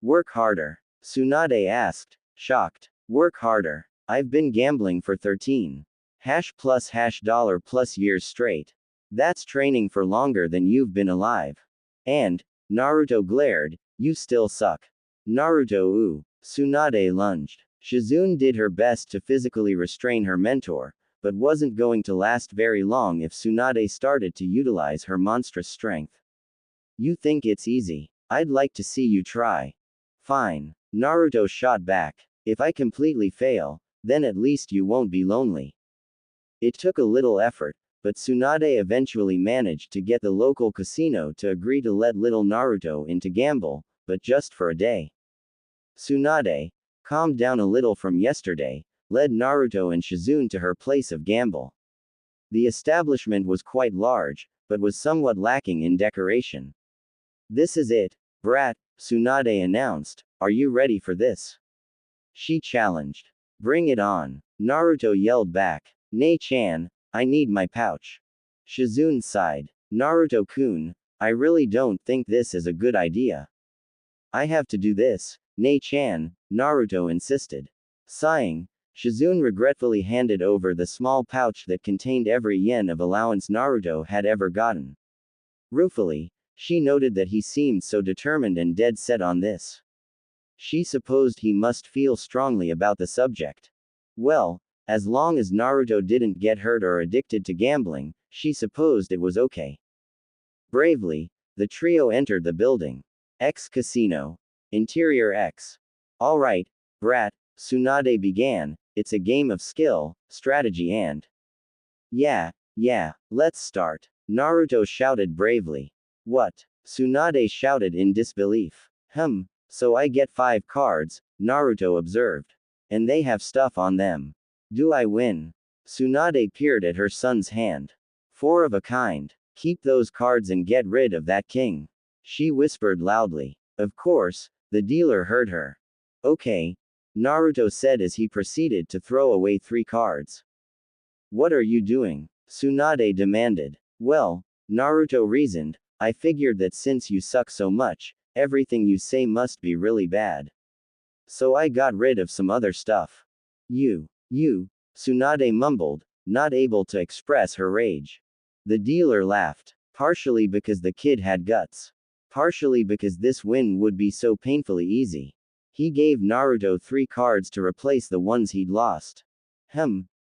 Work harder? Tsunade asked, shocked. Work harder. I've been gambling for 13 $+ years straight. That's training for longer than you've been alive. And, Naruto glared, you still suck. Naruto ooh. Tsunade lunged. Shizune did her best to physically restrain her mentor, but wasn't going to last very long if Tsunade started to utilize her monstrous strength. You think it's easy? I'd like to see you try. Fine. Naruto shot back. If I completely fail, then at least you won't be lonely. It took a little effort, but Tsunade eventually managed to get the local casino to agree to let little Naruto in to gamble, but just for a day. Tsunade, calmed down a little from yesterday, led Naruto and Shizune to her place of gamble. The establishment was quite large, but was somewhat lacking in decoration. This is it, brat, Tsunade announced. Are you ready for this? She challenged. Bring it on. Naruto yelled back. Nei-chan, I need my pouch. Shizune sighed. Naruto-kun, I really don't think this is a good idea. I have to do this, Nei-chan, Naruto insisted. Sighing, Shizune regretfully handed over the small pouch that contained every yen of allowance Naruto had ever gotten. Ruefully, she noted that he seemed so determined and dead set on this. She supposed he must feel strongly about the subject. Well, as long as Naruto didn't get hurt or addicted to gambling, she supposed it was okay. Bravely, the trio entered the building. X Casino. Interior X. Alright, brat, Tsunade began, it's a game of skill, strategy and. Yeah, let's start. Naruto shouted bravely. What? Tsunade shouted in disbelief. So I get 5 cards, Naruto observed. And they have stuff on them. Do I win? Tsunade peered at her son's hand. 4 of a kind. Keep those cards and get rid of that king. She whispered loudly. Of course, the dealer heard her. Okay, Naruto said as he proceeded to throw away 3 cards. What are you doing? Tsunade demanded. Well, Naruto reasoned, I figured that since you suck so much, everything you say must be really bad. So I got rid of some other stuff. You, Tsunade mumbled, not able to express her rage. The dealer laughed, partially because the kid had guts. Partially because this win would be so painfully easy. He gave Naruto 3 cards to replace the ones he'd lost.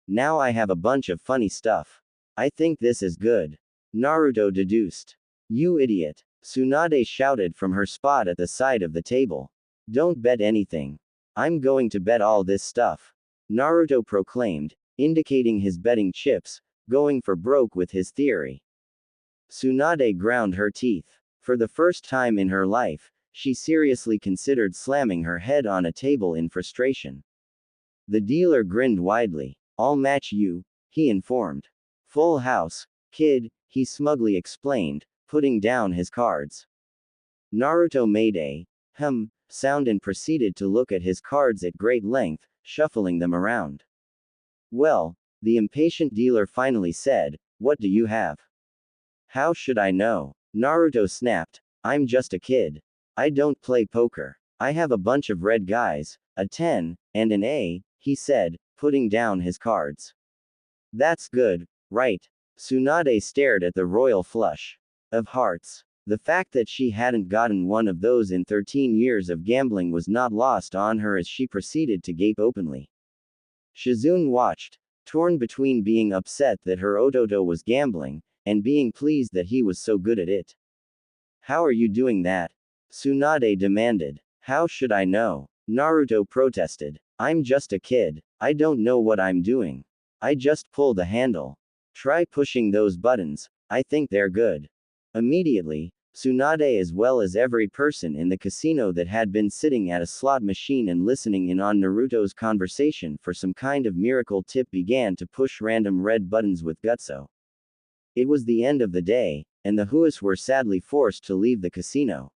Now I have a bunch of funny stuff. I think this is good. Naruto deduced. You idiot. Tsunade shouted from her spot at the side of the table. Don't bet anything. I'm going to bet all this stuff. Naruto proclaimed, indicating his betting chips, going for broke with his theory. Tsunade ground her teeth. For the first time in her life, she seriously considered slamming her head on a table in frustration. The dealer grinned widely. I'll match you, he informed. Full house, kid, he smugly explained, putting down his cards. Naruto made a sound and proceeded to look at his cards at great length, shuffling them around. Well, the impatient dealer finally said, what do you have? How should I know? Naruto snapped, I'm just a kid. I don't play poker. I have a bunch of red guys, a 10, and an A, he said, putting down his cards. That's good, right? Tsunade stared at the royal flush of hearts. The fact that she hadn't gotten one of those in 13 years of gambling was not lost on her as she proceeded to gape openly. Shizune watched, torn between being upset that her Ototo was gambling, and being pleased that he was so good at it. How are you doing that? Tsunade demanded. How should I know? Naruto protested. I'm just a kid. I don't know what I'm doing. I just pull the handle. Try pushing those buttons. I think they're good. Immediately, Tsunade as well as every person in the casino that had been sitting at a slot machine and listening in on Naruto's conversation for some kind of miracle tip began to push random red buttons with gutso. It was the end of the day, and the Huas were sadly forced to leave the casino.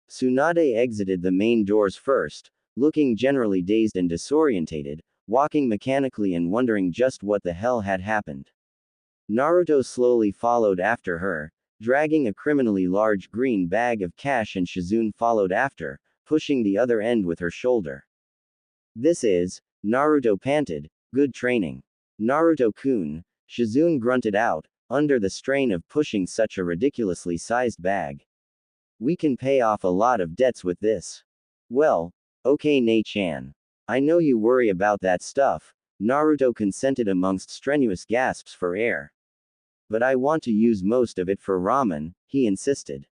Tsunade exited the main doors first, looking generally dazed and disorientated, walking mechanically and wondering just what the hell had happened. Naruto slowly followed after her, dragging a criminally large green bag of cash, and Shizune followed after, pushing the other end with her shoulder. This is, Naruto panted, good training. Naruto-kun, Shizune grunted out, under the strain of pushing such a ridiculously sized bag. We can pay off a lot of debts with this. Well, okay Nei-chan. I know you worry about that stuff, Naruto consented amongst strenuous gasps for air. But I want to use most of it for ramen, he insisted.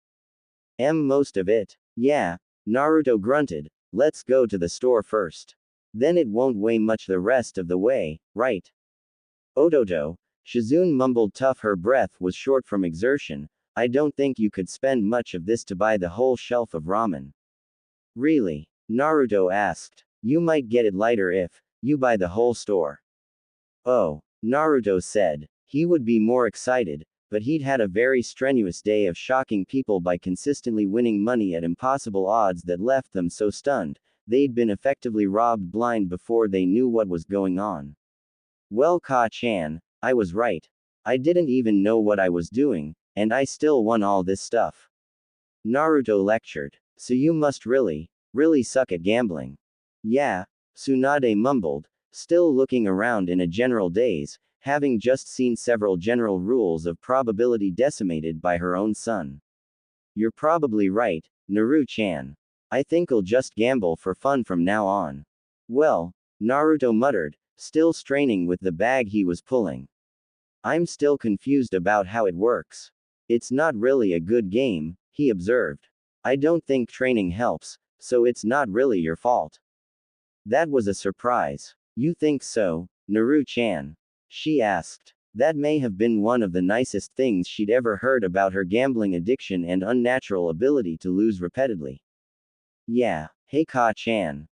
Most of it? Yeah, Naruto grunted, let's go to the store first. Then it won't weigh much the rest of the way, right? Ototo, Shizune mumbled tough, her breath was short from exertion, I don't think you could spend much of this to buy the whole shelf of ramen. Really? Naruto asked. You might get it lighter if you buy the whole store. Oh, Naruto said. He would be more excited, but he'd had a very strenuous day of shocking people by consistently winning money at impossible odds that left them so stunned, they'd been effectively robbed blind before they knew what was going on. Well, Ka-chan, I was right. I didn't even know what I was doing, and I still won all this stuff. Naruto lectured. So you must really suck at gambling. Yeah, Tsunade mumbled, still looking around in a general daze, having just seen several general rules of probability decimated by her own son. You're probably right, Naru-chan. I think I'll just gamble for fun from now on. Well, Naruto muttered, still straining with the bag he was pulling. I'm still confused about how it works. It's not really a good game, he observed. I don't think training helps, so it's not really your fault. That was a surprise. You think so, Naru-chan? She asked. That may have been one of the nicest things she'd ever heard about her gambling addiction and unnatural ability to lose repeatedly. Yeah, hey Ka-chan.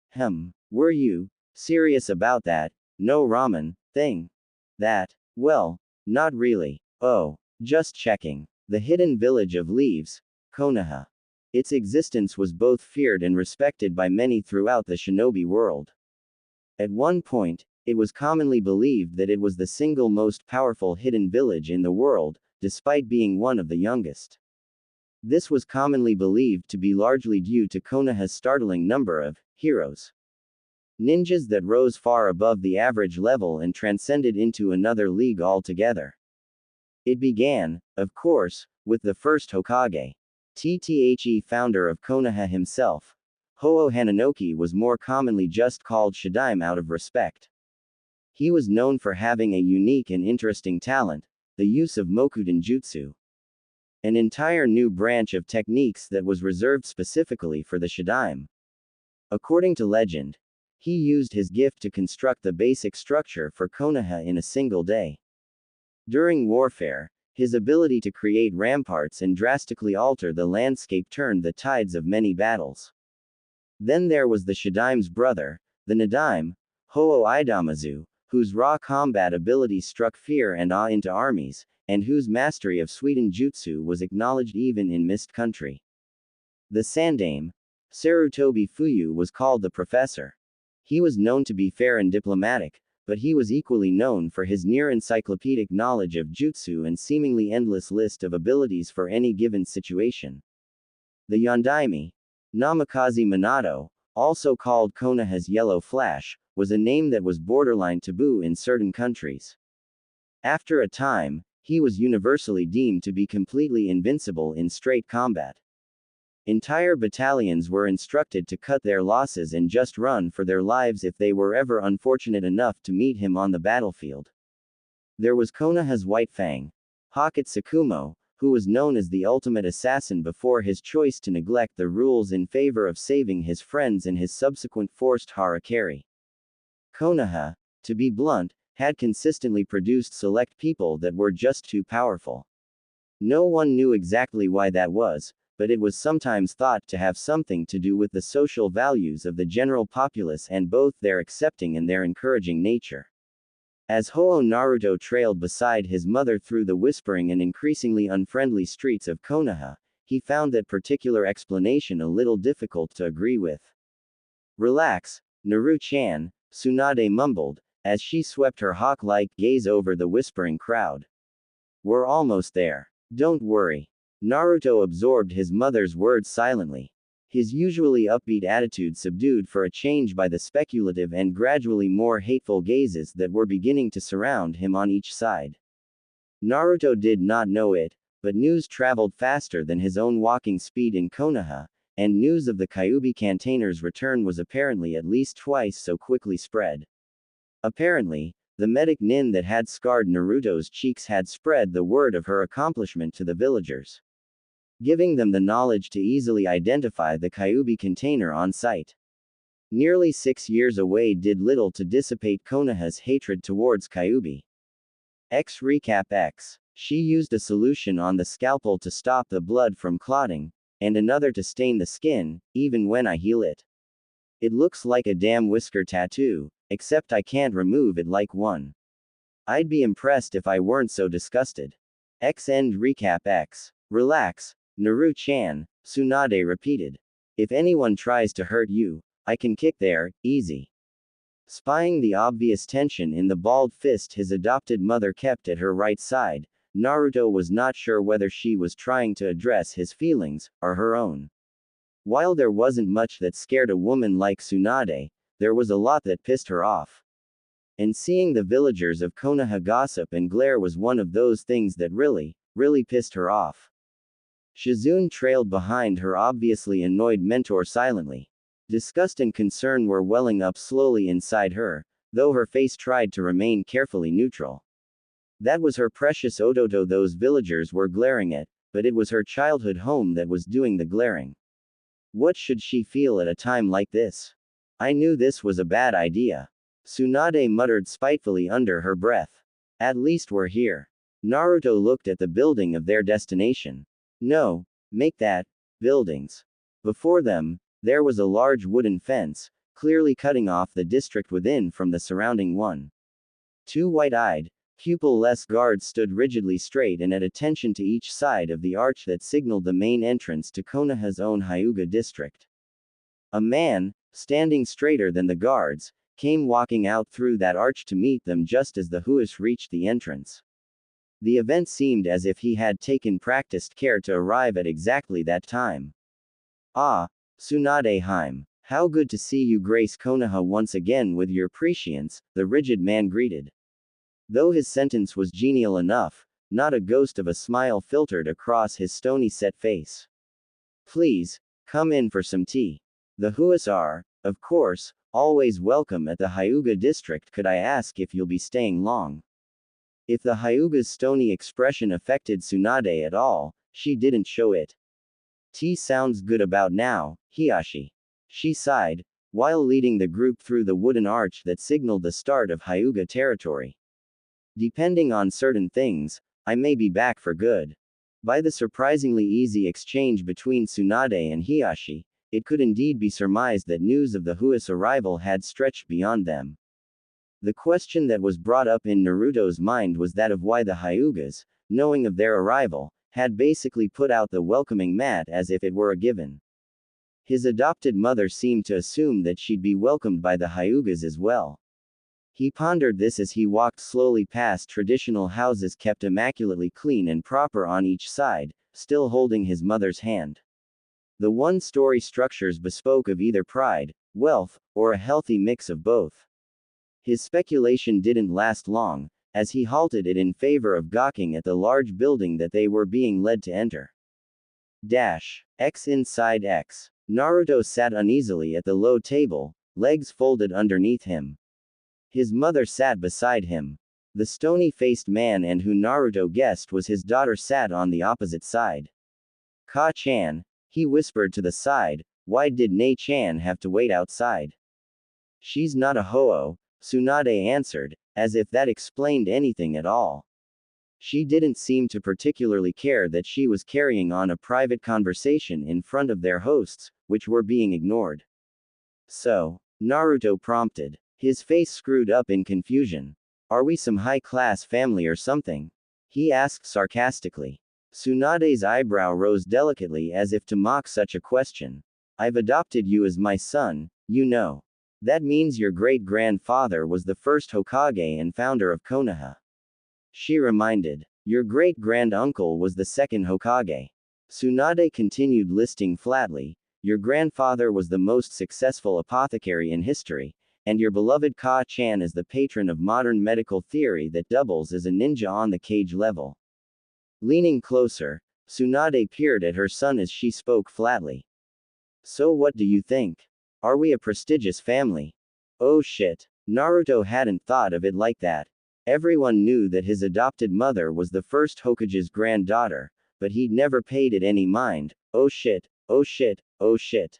Were you serious about that no ramen thing? That, well, not really. Oh, just checking. The hidden village of leaves, Konoha. Its existence was both feared and respected by many throughout the shinobi world. At one point, it was commonly believed that it was the single most powerful hidden village in the world, despite being one of the youngest. This was commonly believed to be largely due to Konoha's startling number of heroes. Ninjas that rose far above the average level and transcended into another league altogether. It began, of course, with the first Hokage. TTHE founder of Konoha himself, Ho-Oh Hananoki, was more commonly just called Shadaime out of respect. He was known for having a unique and interesting talent, the use of Mokuden Jutsu. An entire new branch of techniques that was reserved specifically for the Shadaime. According to legend, he used his gift to construct the basic structure for Konoha in a single day. During warfare, his ability to create ramparts and drastically alter the landscape turned the tides of many battles. Then there was the Shadaime's brother, the Nadaime, Ho-Oh Idamazu, whose raw combat ability struck fear and awe into armies, and whose mastery of Suiden Jutsu was acknowledged even in Mist Country. The Sandaime, Sarutobi Fuyu, was called the Professor. He was known to be fair and diplomatic, but he was equally known for his near-encyclopedic knowledge of jutsu and seemingly endless list of abilities for any given situation. The Yondaime, Namikaze Minato, also called Konoha's Yellow Flash, was a name that was borderline taboo in certain countries. After a time, he was universally deemed to be completely invincible in straight combat. Entire battalions were instructed to cut their losses and just run for their lives if they were ever unfortunate enough to meet him on the battlefield. There was Konoha's White Fang, Hakatsukumo, who was known as the ultimate assassin before his choice to neglect the rules in favor of saving his friends and his subsequent forced harakiri. Konoha, to be blunt, had consistently produced select people that were just too powerful. No one knew exactly why that was, but it was sometimes thought to have something to do with the social values of the general populace and both their accepting and their encouraging nature. As Ho-Oh Naruto trailed beside his mother through the whispering and increasingly unfriendly streets of Konoha, he found that particular explanation a little difficult to agree with. "Relax, Naru-chan," Tsunade mumbled, as she swept her hawk-like gaze over the whispering crowd. "We're almost there. Don't worry." Naruto absorbed his mother's words silently, his usually upbeat attitude subdued for a change by the speculative and gradually more hateful gazes that were beginning to surround him on each side. Naruto did not know it, but news traveled faster than his own walking speed in Konoha, and news of the Kyuubi Cantainer's return was apparently at least twice so quickly spread. Apparently, the medic nin that had scarred Naruto's cheeks had spread the word of her accomplishment to the villagers, giving them the knowledge to easily identify the Kyuubi container on site. Nearly 6 years away did little to dissipate Konoha's hatred towards Kyuubi. X Recap X. She used a solution on the scalpel to stop the blood from clotting, and another to stain the skin, even when I heal it. It looks like a damn whisker tattoo, except I can't remove it like one. I'd be impressed if I weren't so disgusted. X End Recap X. Relax, Naru-chan, Tsunade repeated. If anyone tries to hurt you, I can kick their easy. Spying the obvious tension in the balled fist his adopted mother kept at her right side, Naruto was not sure whether she was trying to address his feelings, or her own. While there wasn't much that scared a woman like Tsunade, there was a lot that pissed her off. And seeing the villagers of Konoha gossip and glare was one of those things that really pissed her off. Shizune trailed behind her obviously annoyed mentor silently. Disgust and concern were welling up slowly inside her, though her face tried to remain carefully neutral. That was her precious Ototo those villagers were glaring at, but it was her childhood home that was doing the glaring. What should she feel at a time like this? I knew this was a bad idea. Tsunade muttered spitefully under her breath. At least we're here. Naruto looked at the building of their destination. No, make that, buildings. Before them, there was a large wooden fence, clearly cutting off the district within from the surrounding one. 2 white-eyed, pupil-less guards stood rigidly straight and at attention to each side of the arch that signaled the main entrance to Konoha's own Hyuga district. A man, standing straighter than the guards, came walking out through that arch to meet them just as the Huish reached the entrance. The event seemed as if he had taken practiced care to arrive at exactly that time. Ah, Tsunade Heim, How good to see you grace Konoha once again with your prescience, the rigid man greeted. Though his sentence was genial enough, not a ghost of a smile filtered across his stony set face. Please, come in for some tea. The Huas are, of course, always welcome at the Hyuga district. Could I ask if you'll be staying long? If the Hyuga's stony expression affected Tsunade at all, she didn't show it. Tea sounds good about now, Hiyashi. She sighed, while leading the group through the wooden arch that signaled the start of Hyuga territory. Depending on certain things, I may be back for good. By the surprisingly easy exchange between Tsunade and Hiyashi, it could indeed be surmised that news of the Huas' arrival had stretched beyond them. The question that was brought up in Naruto's mind was that of why the Hyugas, knowing of their arrival, had basically put out the welcoming mat as if it were a given. His adopted mother seemed to assume that she'd be welcomed by the Hyugas as well. He pondered this as he walked slowly past traditional houses kept immaculately clean and proper on each side, still holding his mother's hand. The one-story structures bespoke of either pride, wealth, or a healthy mix of both. His speculation didn't last long, as he halted it in favor of gawking at the large building that they were being led to enter. X inside X. Naruto sat uneasily at the low table, legs folded underneath him. His mother sat beside him. The stony-faced man and who Naruto guessed was his daughter sat on the opposite side. Ka-chan, he whispered to the side, why did Nei-chan have to wait outside? She's not a Ho-Oh, Tsunade answered, as if that explained anything at all. She didn't seem to particularly care that she was carrying on a private conversation in front of their hosts, which were being ignored. So, Naruto prompted. His face screwed up in confusion. Are we some high-class family or something? He asked sarcastically. Tsunade's eyebrow rose delicately as if to mock such a question. I've adopted you as my son, you know. That means your great-grandfather was the first Hokage and founder of Konoha. She reminded. Your great-grand-uncle was the second Hokage. Tsunade continued listing flatly. Your grandfather was the most successful apothecary in history, and your beloved Ka-chan is the patron of modern medical theory that doubles as a ninja on the cage level. Leaning closer, Tsunade peered at her son as she spoke flatly. So what do you think? Are we a prestigious family? Oh shit. Naruto hadn't thought of it like that. Everyone knew that his adopted mother was the first Hokage's granddaughter, but he'd never paid it any mind. Oh shit, oh shit, oh shit.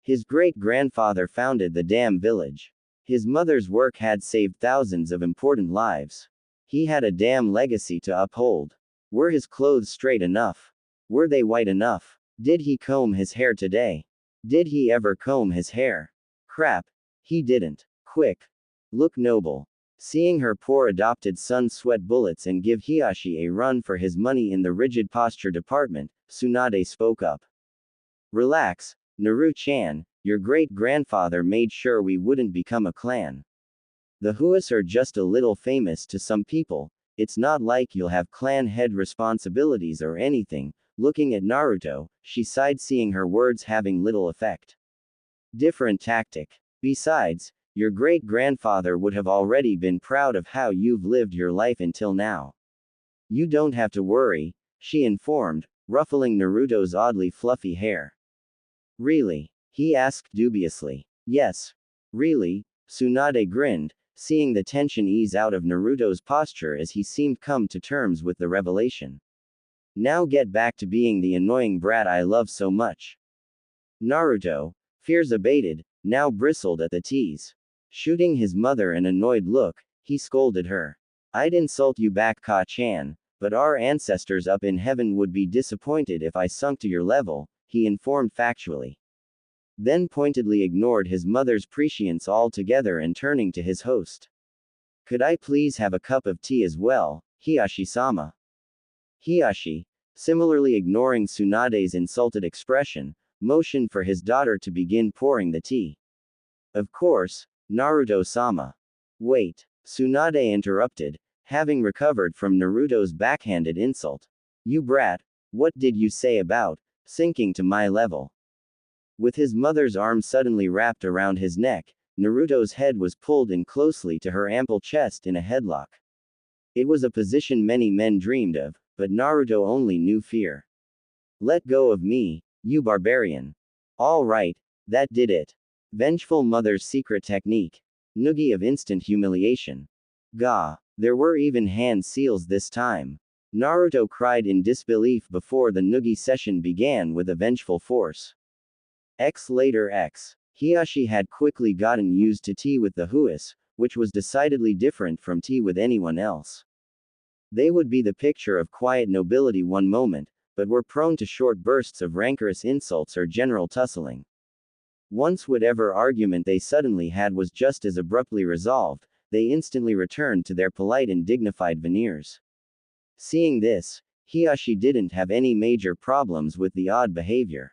His great-grandfather founded the damn village. His mother's work had saved thousands of important lives. He had a damn legacy to uphold. Were his clothes straight enough? Were they white enough? Did he comb his hair today? Did he ever comb his hair? Crap. He didn't. Quick. Look noble. Seeing her poor adopted son sweat bullets and give Hiyashi a run for his money in the rigid posture department, Tsunade spoke up. Relax, Naru-chan, your great-grandfather made sure we wouldn't become a clan. The Huas are just a little famous to some people, it's not like you'll have clan head responsibilities or anything. Looking at Naruto, she sighed, seeing her words having little effect. Different tactic. Besides, your great-grandfather would have already been proud of how you've lived your life until now. You don't have to worry, she informed, ruffling Naruto's oddly fluffy hair. Really? He asked dubiously. Yes. Really? Tsunade grinned, seeing the tension ease out of Naruto's posture as he seemed come to terms with the revelation. Now get back to being the annoying brat I love so much. Naruto, fears abated, now bristled at the tease. Shooting his mother an annoyed look, he scolded her. I'd insult you back, Ka-chan, but our ancestors up in heaven would be disappointed if I sunk to your level, he informed factually. Then pointedly ignored his mother's prescience altogether and turning to his host. Could I please have a cup of tea as well, Hiyashi-sama? Hiyashi, similarly ignoring Tsunade's insulted expression, motioned for his daughter to begin pouring the tea. Of course, Naruto-sama. Wait, Tsunade interrupted, having recovered from Naruto's backhanded insult. You brat, what did you say about sinking to my level? With his mother's arm suddenly wrapped around his neck, Naruto's head was pulled in closely to her ample chest in a headlock. It was a position many men dreamed of, but Naruto only knew fear. Let go of me, you barbarian. All right, that did it. Vengeful mother's secret technique. Noogie of instant humiliation. Gah, there were even hand seals this time. Naruto cried in disbelief before the Noogie session began with a vengeful force. Later Hiashi had quickly gotten used to tea with the Huas, which was decidedly different from tea with anyone else. They would be the picture of quiet nobility one moment, but were prone to short bursts of rancorous insults or general tussling. Once whatever argument they suddenly had was just as abruptly resolved, they instantly returned to their polite and dignified veneers. Seeing this, Hiashi didn't have any major problems with the odd behavior.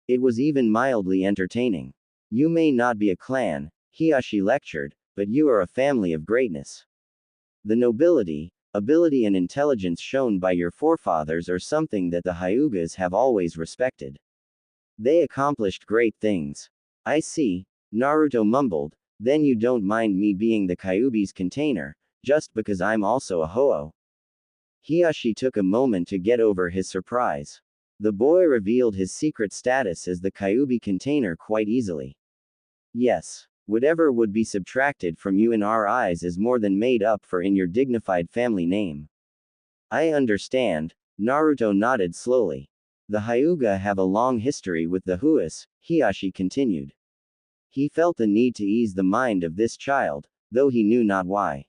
It was even mildly entertaining. You may not be a clan, Hiashi lectured, but you are a family of greatness. The nobility, ability and intelligence shown by your forefathers are something that the Hyugas have always respected. They accomplished great things. I see, Naruto mumbled, then you don't mind me being the Kyuubi's container, just because I'm also a Ho-Oh. Hiashi took a moment to get over his surprise. The boy revealed his secret status as the Kyuubi container quite easily. Yes, whatever would be subtracted from you in our eyes is more than made up for in your dignified family name. I understand, Naruto nodded slowly. The Hyuga have a long history with the Huas, Hiashi continued. He felt the need to ease the mind of this child, though he knew not why.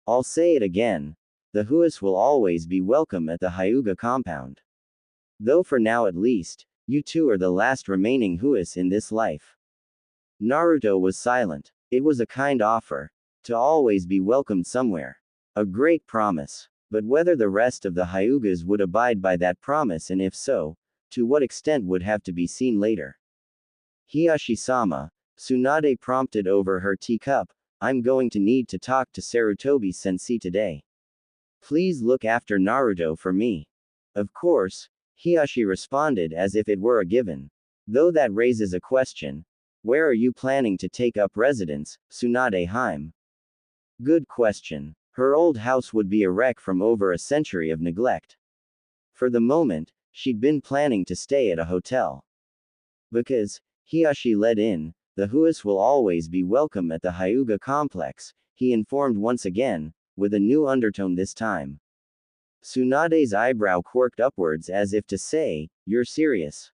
I'll say it again. The Huas will always be welcome at the Hyuga compound. Though for now at least, you two are the last remaining Huas in this life. Naruto was silent. It was a kind offer. To always be welcomed somewhere. A great promise. But whether the rest of the Hyugas would abide by that promise and if so, to what extent would have to be seen later. Hiashi-sama, Tsunade prompted over her teacup, I'm going to need to talk to Sarutobi-sensei today. Please look after Naruto for me. Of course, Hiashi responded as if it were a given. Though that raises a question. Where are you planning to take up residence, Tsunade-hime? Good question. Her old house would be a wreck from over a century of neglect. For the moment, she'd been planning to stay at a hotel. Because, Hiashi led in, the Huas will always be welcome at the Hyuga complex, he informed once again, with a new undertone this time. Tsunade's eyebrow quirked upwards as if to say, you're serious.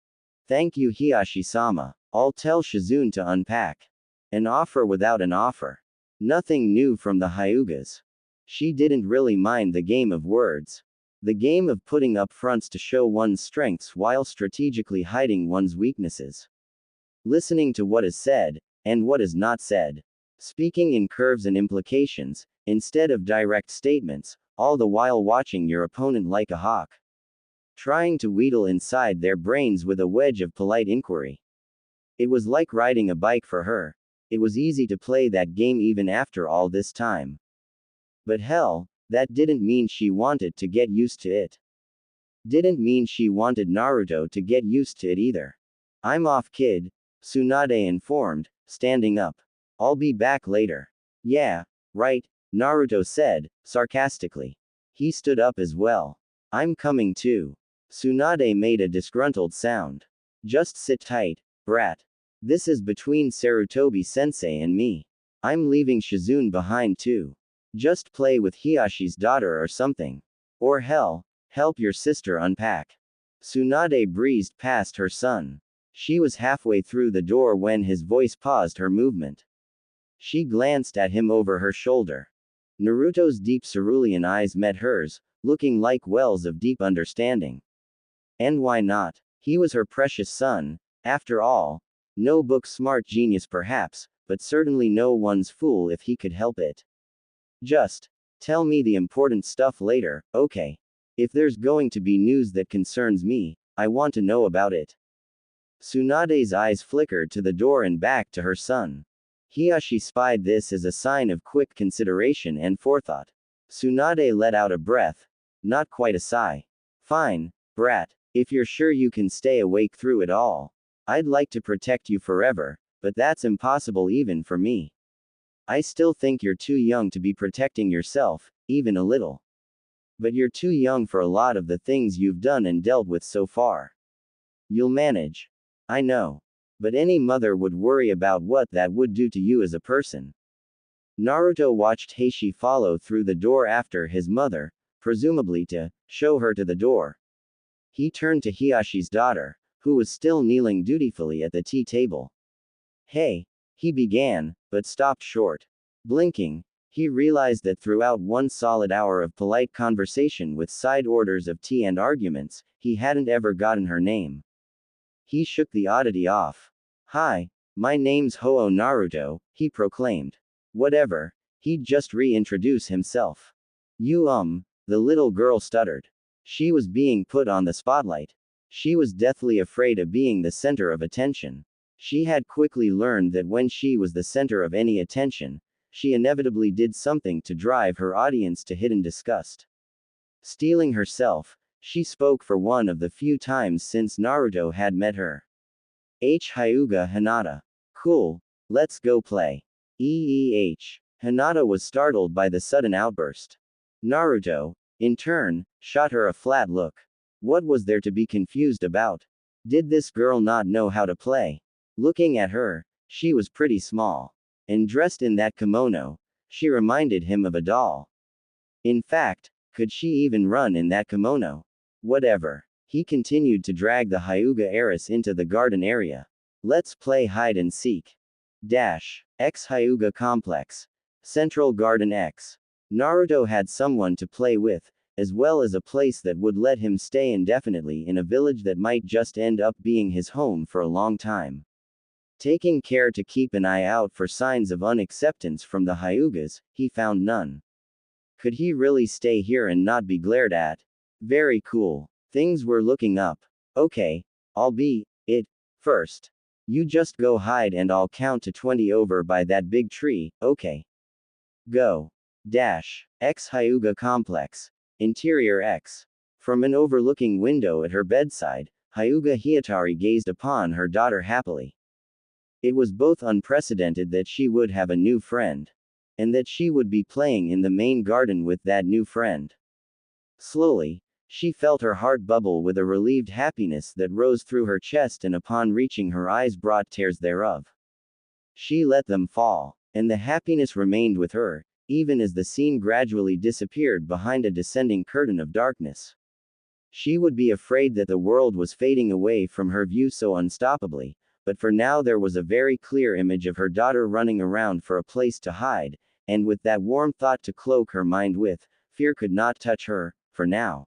Thank you Hiashi-sama. I'll tell Shizune to unpack. An offer without an offer. Nothing new from the Hyugas. She didn't really mind the game of words. The game of putting up fronts to show one's strengths while strategically hiding one's weaknesses. Listening to what is said, and what is not said. Speaking in curves and implications, instead of direct statements, all the while watching your opponent like a hawk. Trying to wheedle inside their brains with a wedge of polite inquiry. It was like riding a bike for her. It was easy to play that game even after all this time. But hell, that didn't mean she wanted to get used to it. Didn't mean she wanted Naruto to get used to it either. I'm off kid, Tsunade informed, standing up. I'll be back later. Yeah, right, Naruto said, sarcastically. He stood up as well. I'm coming too. Tsunade made a disgruntled sound. Just sit tight, brat. This is between Sarutobi-sensei and me. I'm leaving Shizune behind too. Just play with Hiashi's daughter or something. Or hell, help your sister unpack. Tsunade breezed past her son. She was halfway through the door when his voice paused her movement. She glanced at him over her shoulder. Naruto's deep cerulean eyes met hers, looking like wells of deep understanding. And why not? He was her precious son, after all. No book-smart genius perhaps, but certainly no one's fool if he could help it. Just tell me the important stuff later, okay? If there's going to be news that concerns me, I want to know about it. Tsunade's eyes flickered to the door and back to her son. Hiashi spied this as a sign of quick consideration and forethought. Tsunade let out a breath. Not quite a sigh. Fine, brat. If you're sure you can stay awake through it all. I'd like to protect you forever, but that's impossible even for me. I still think you're too young to be protecting yourself, even a little. But you're too young for a lot of the things you've done and dealt with so far. You'll manage. I know. But any mother would worry about what that would do to you as a person. Naruto watched Heishi follow through the door after his mother, presumably to show her to the door. He turned to Hiyashi's daughter, who was still kneeling dutifully at the tea table. Hey, he began, but stopped short. Blinking, he realized that throughout one solid hour of polite conversation with side orders of tea and arguments, he hadn't ever gotten her name. He shook the oddity off. Hi, my name's Ho Naruto, he proclaimed. Whatever, he'd just reintroduce himself. The little girl stuttered. She was being put on the spotlight. She was deathly afraid of being the center of attention. She had quickly learned that when she was the center of any attention, she inevitably did something to drive her audience to hidden disgust. Steeling herself, she spoke for one of the few times since Naruto had met her. Hyuga Hinata. Cool, let's go play. Hinata was startled by the sudden outburst. Naruto, in turn, shot her a flat look. What was there to be confused about? Did this girl not know how to play? Looking at her, she was pretty small. And dressed in that kimono, she reminded him of a doll. In fact, could she even run in that kimono? Whatever. He continued to drag the Hyuga heiress into the garden area. Let's play hide and seek. X Hyuga Complex. Central Garden X. Naruto had someone to play with, as well as a place that would let him stay indefinitely in a village that might just end up being his home for a long time. Taking care to keep an eye out for signs of unacceptance from the Hyugas, he found none. Could he really stay here and not be glared at? Very cool. Things were looking up. Okay, I'll be it first. You just go hide and I'll count to 20 over by that big tree, okay? Go. X Hyuga Complex. Interior X. From an overlooking window at her bedside, Hyuga Hiyatari gazed upon her daughter happily. It was both unprecedented that she would have a new friend, and that she would be playing in the main garden with that new friend. Slowly, she felt her heart bubble with a relieved happiness that rose through her chest, and upon reaching her eyes brought tears thereof. She let them fall, and the happiness remained with her, even as the scene gradually disappeared behind a descending curtain of darkness. She would be afraid that the world was fading away from her view so unstoppably, but for now there was a very clear image of her daughter running around for a place to hide, and with that warm thought to cloak her mind with, fear could not touch her, for now.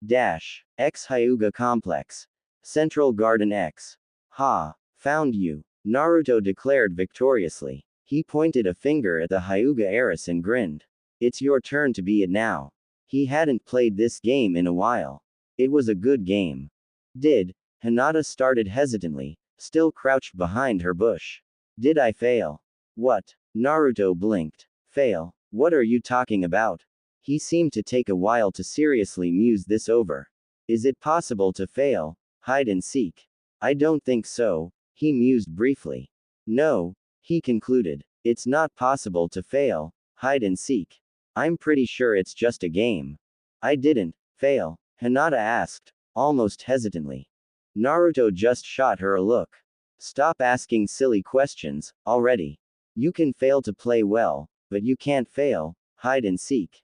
X Hyuga Complex. Central Garden X. Ha! Found you! Naruto declared victoriously. He pointed a finger at the Hyuga heiress and grinned. It's your turn to be it now. He hadn't played this game in a while. It was a good game. Hinata started hesitantly, still crouched behind her bush. Did I fail? What? Naruto blinked. Fail? What are you talking about? He seemed to take a while to seriously muse this over. Is it possible to fail, hide and seek? I don't think so, he mused briefly. No, he concluded. It's not possible to fail, hide and seek. I'm pretty sure it's just a game. I didn't fail, Hinata asked, almost hesitantly. Naruto just shot her a look. Stop asking silly questions, already. You can fail to play well, but you can't fail, hide and seek.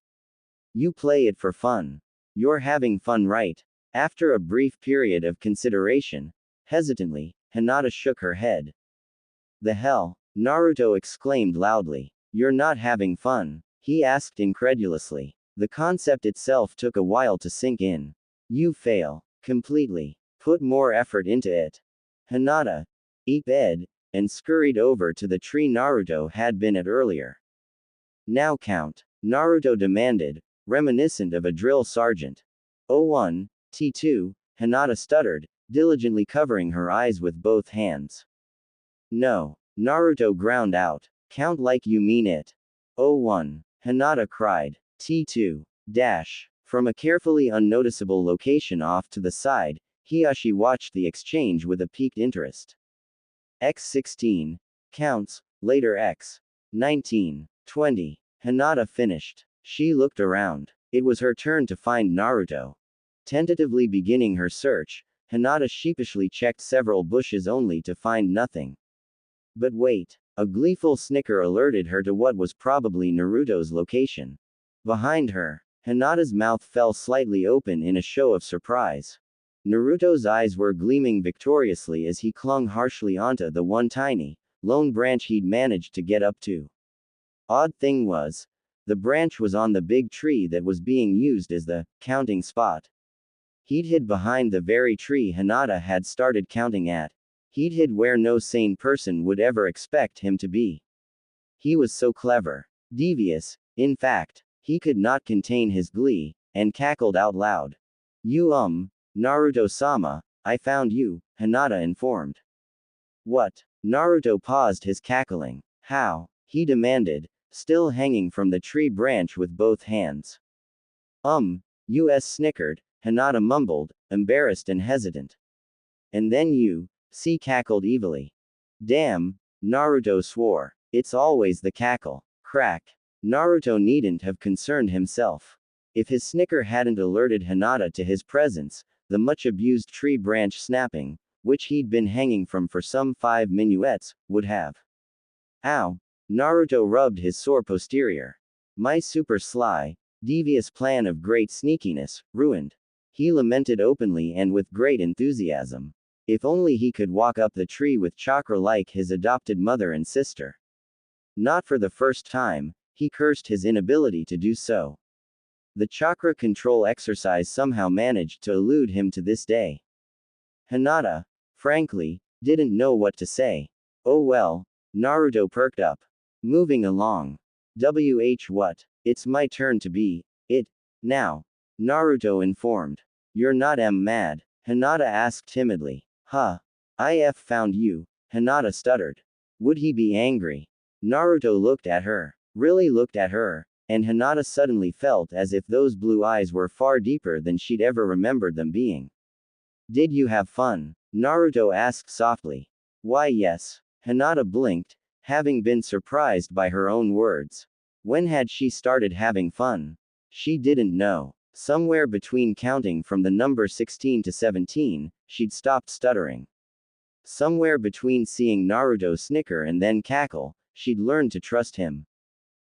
You play it for fun. You're having fun, right? After a brief period of consideration, hesitantly, Hinata shook her head. The hell? Naruto exclaimed loudly. You're not having fun? He asked incredulously. The concept itself took a while to sink in. You fail. Completely. Put more effort into it. Hinata. Ed, and scurried over to the tree Naruto had been at earlier. Now count. Naruto demanded, reminiscent of a drill sergeant. 01, T2, Hinata stuttered, diligently covering her eyes with both hands. No. Naruto ground out. Count like you mean it. 01. Hinata cried. T2. From a carefully unnoticeable location off to the side, Hiyashi watched the exchange with a piqued interest. X16. Counts, later X. 19. 20. Hinata finished. She looked around. It was her turn to find Naruto. Tentatively beginning her search, Hinata sheepishly checked several bushes only to find nothing. But wait. A gleeful snicker alerted her to what was probably Naruto's location. Behind her, Hinata's mouth fell slightly open in a show of surprise. Naruto's eyes were gleaming victoriously as he clung harshly onto the one tiny, lone branch he'd managed to get up to. Odd thing was, the branch was on the big tree that was being used as the counting spot. He'd hid behind the very tree Hinata had started counting at. He'd hid where no sane person would ever expect him to be. He was so clever. Devious, in fact, he could not contain his glee, and cackled out loud. Naruto-sama, I found you, Hinata informed. What? Naruto paused his cackling. How? He demanded, still hanging from the tree branch with both hands. US snickered, Hinata mumbled, embarrassed and hesitant. And then you, C cackled evilly. Damn, Naruto swore. It's always the cackle. Crack. Naruto needn't have concerned himself. If his snicker hadn't alerted Hinata to his presence, the much-abused tree branch snapping, which he'd been hanging from for some 5 minuets, would have. Ow. Naruto rubbed his sore posterior. My super sly, devious plan of great sneakiness, ruined. He lamented openly and with great enthusiasm. If only he could walk up the tree with chakra like his adopted mother and sister. Not for the first time, he cursed his inability to do so. The chakra control exercise somehow managed to elude him to this day. Hinata, frankly, didn't know what to say. Oh well, Naruto perked up. Moving along. What? It's my turn to be it now. Naruto informed. You're not mad? Hinata asked timidly. Huh. If found you, Hinata stuttered. Would he be angry? Naruto looked at her. Really looked at her, and Hinata suddenly felt as if those blue eyes were far deeper than she'd ever remembered them being. Did you have fun? Naruto asked softly. Why yes. Hinata blinked, having been surprised by her own words. When had she started having fun? She didn't know. Somewhere between counting from the number 16 to 17, she'd stopped stuttering. Somewhere between seeing Naruto snicker and then cackle, she'd learned to trust him.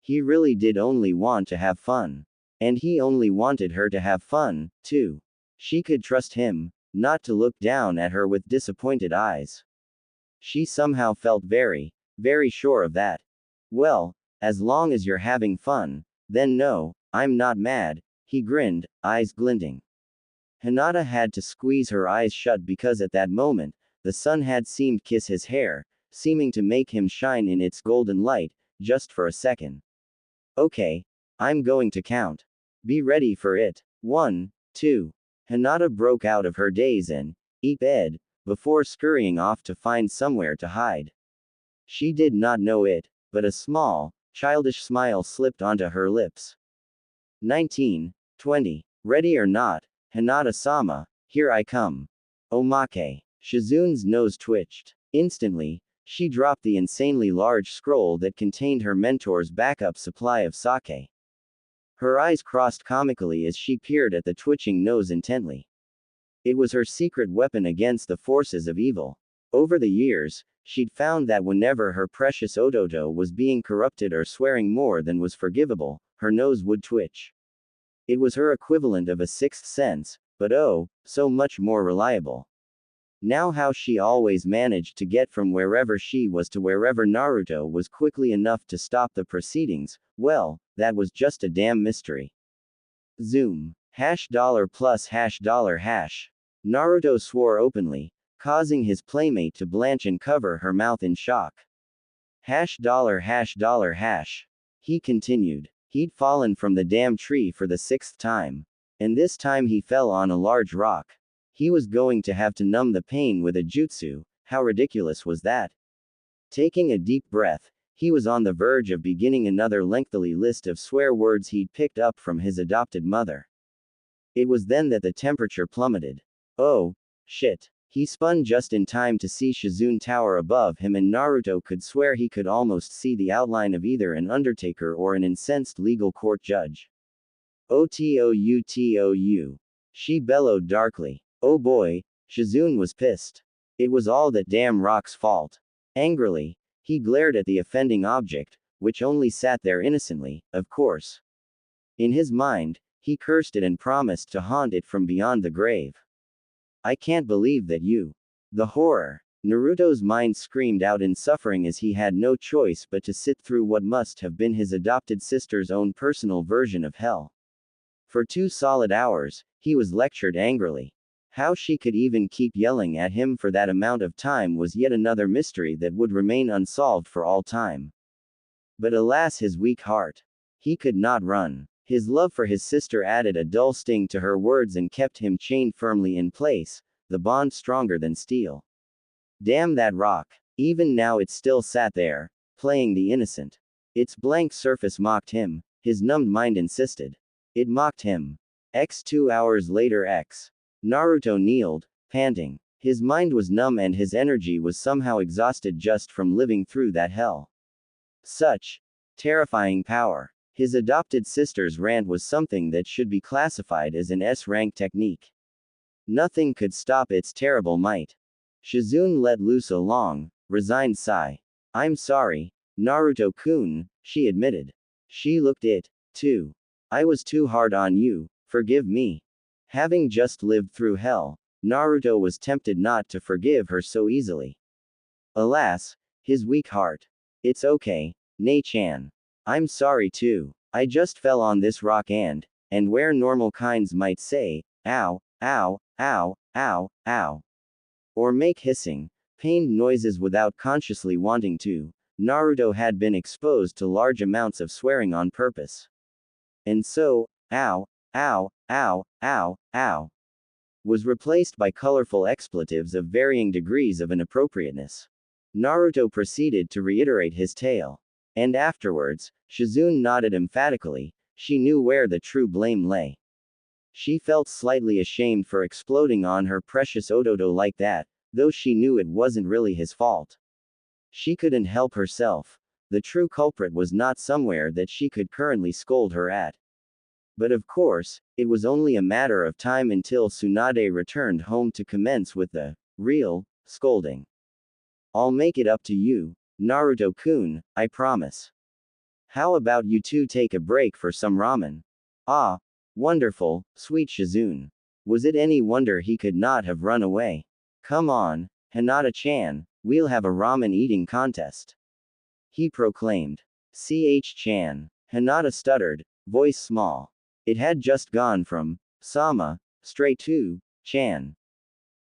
He really did only want to have fun. And he only wanted her to have fun, too. She could trust him, not to look down at her with disappointed eyes. She somehow felt very, very sure of that. Well, as long as you're having fun, then no, I'm not mad, he grinned, eyes glinting. Hinata had to squeeze her eyes shut because at that moment, the sun had seemed kiss his hair, seeming to make him shine in its golden light, just for a second. Okay, I'm going to count. Be ready for it. 1, 2. Hinata broke out of her daze and, eep ed, before scurrying off to find somewhere to hide. She did not know it, but a small, childish smile slipped onto her lips. 19, 20. Ready or not, Hinata-sama, here I come. Omake. Shizune's nose twitched. Instantly, she dropped the insanely large scroll that contained her mentor's backup supply of sake. Her eyes crossed comically as she peered at the twitching nose intently. It was her secret weapon against the forces of evil. Over the years, she'd found that whenever her precious Ototo was being corrupted or swearing more than was forgivable, her nose would twitch. It was her equivalent of a sixth sense, but oh, so much more reliable. Now how she always managed to get from wherever she was to wherever Naruto was quickly enough to stop the proceedings, well, that was just a damn mystery. Zoom. $+$. Naruto swore openly, causing his playmate to blanch and cover her mouth in shock. $$. He continued. He'd fallen from the damn tree for the 6th time. And this time he fell on a large rock. He was going to have to numb the pain with a jutsu. How ridiculous was that? Taking a deep breath, he was on the verge of beginning another lengthy list of swear words he'd picked up from his adopted mother. It was then that the temperature plummeted. Oh, Shit. He spun just in time to see Shizune tower above him, and Naruto could swear he could almost see the outline of either an undertaker or an incensed legal court judge. Otou. She bellowed darkly. Oh boy, Shizune was pissed. It was all that damn rock's fault. Angrily, he glared at the offending object, which only sat there innocently, of course. In his mind, he cursed it and promised to haunt it from beyond the grave. I can't believe that you. The horror. Naruto's mind screamed out in suffering as he had no choice but to sit through what must have been his adopted sister's own personal version of hell. For 2 solid hours, he was lectured angrily. How she could even keep yelling at him for that amount of time was yet another mystery that would remain unsolved for all time. But alas, his weak heart. He could not run. His love for his sister added a dull sting to her words and kept him chained firmly in place, the bond stronger than steel. Damn that rock. Even now it still sat there, playing the innocent. Its blank surface mocked him, his numbed mind insisted. It mocked him. 2 hours later. Naruto kneeled, panting. His mind was numb and his energy was somehow exhausted just from living through that hell. Such terrifying power. His adopted sister's rant was something that should be classified as an S-rank technique. Nothing could stop its terrible might. Shizune let loose a long, resigned sigh. I'm sorry, Naruto-kun, she admitted. She looked it, too. I was too hard on you, forgive me. Having just lived through hell, Naruto was tempted not to forgive her so easily. Alas, his weak heart. It's okay, Nei-chan. I'm sorry too. I just fell on this rock and where normal kinds might say, ow, ow, ow, ow, ow. Or make hissing, pained noises without consciously wanting to, Naruto had been exposed to large amounts of swearing on purpose. And so, ow, ow, ow, ow, ow, was replaced by colorful expletives of varying degrees of inappropriateness. Naruto proceeded to reiterate his tale. And afterwards, Shizune nodded emphatically. She knew where the true blame lay. She felt slightly ashamed for exploding on her precious Ododo like that, though she knew it wasn't really his fault. She couldn't help herself. The true culprit was not somewhere that she could currently scold her at. But of course, it was only a matter of time until Tsunade returned home to commence with the real scolding. I'll make it up to you, Naruto-kun, I promise. How about you two take a break for some ramen? Ah, wonderful, sweet Shizune. Was it any wonder he could not have run away? Come on, Hinata-chan, we'll have a ramen eating contest. He proclaimed. Ch-chan. Hinata stuttered, voice small. It had just gone from Sama straight to Chan.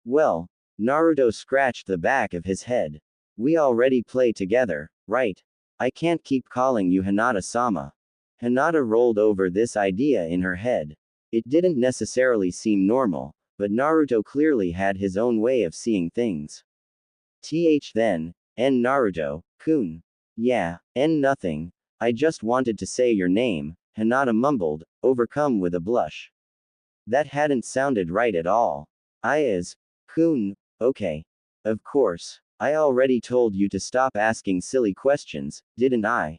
Well, Naruto scratched the back of his head. We already play together, right? I can't keep calling you Hinata-sama. Hinata rolled over this idea in her head. It didn't necessarily seem normal, but Naruto clearly had his own way of seeing things. Then, Naruto-kun. Yeah, nothing. I just wanted to say your name, Hinata mumbled, overcome with a blush. That hadn't sounded right at all. Kun, okay. Of course. I already told you to stop asking silly questions, didn't I?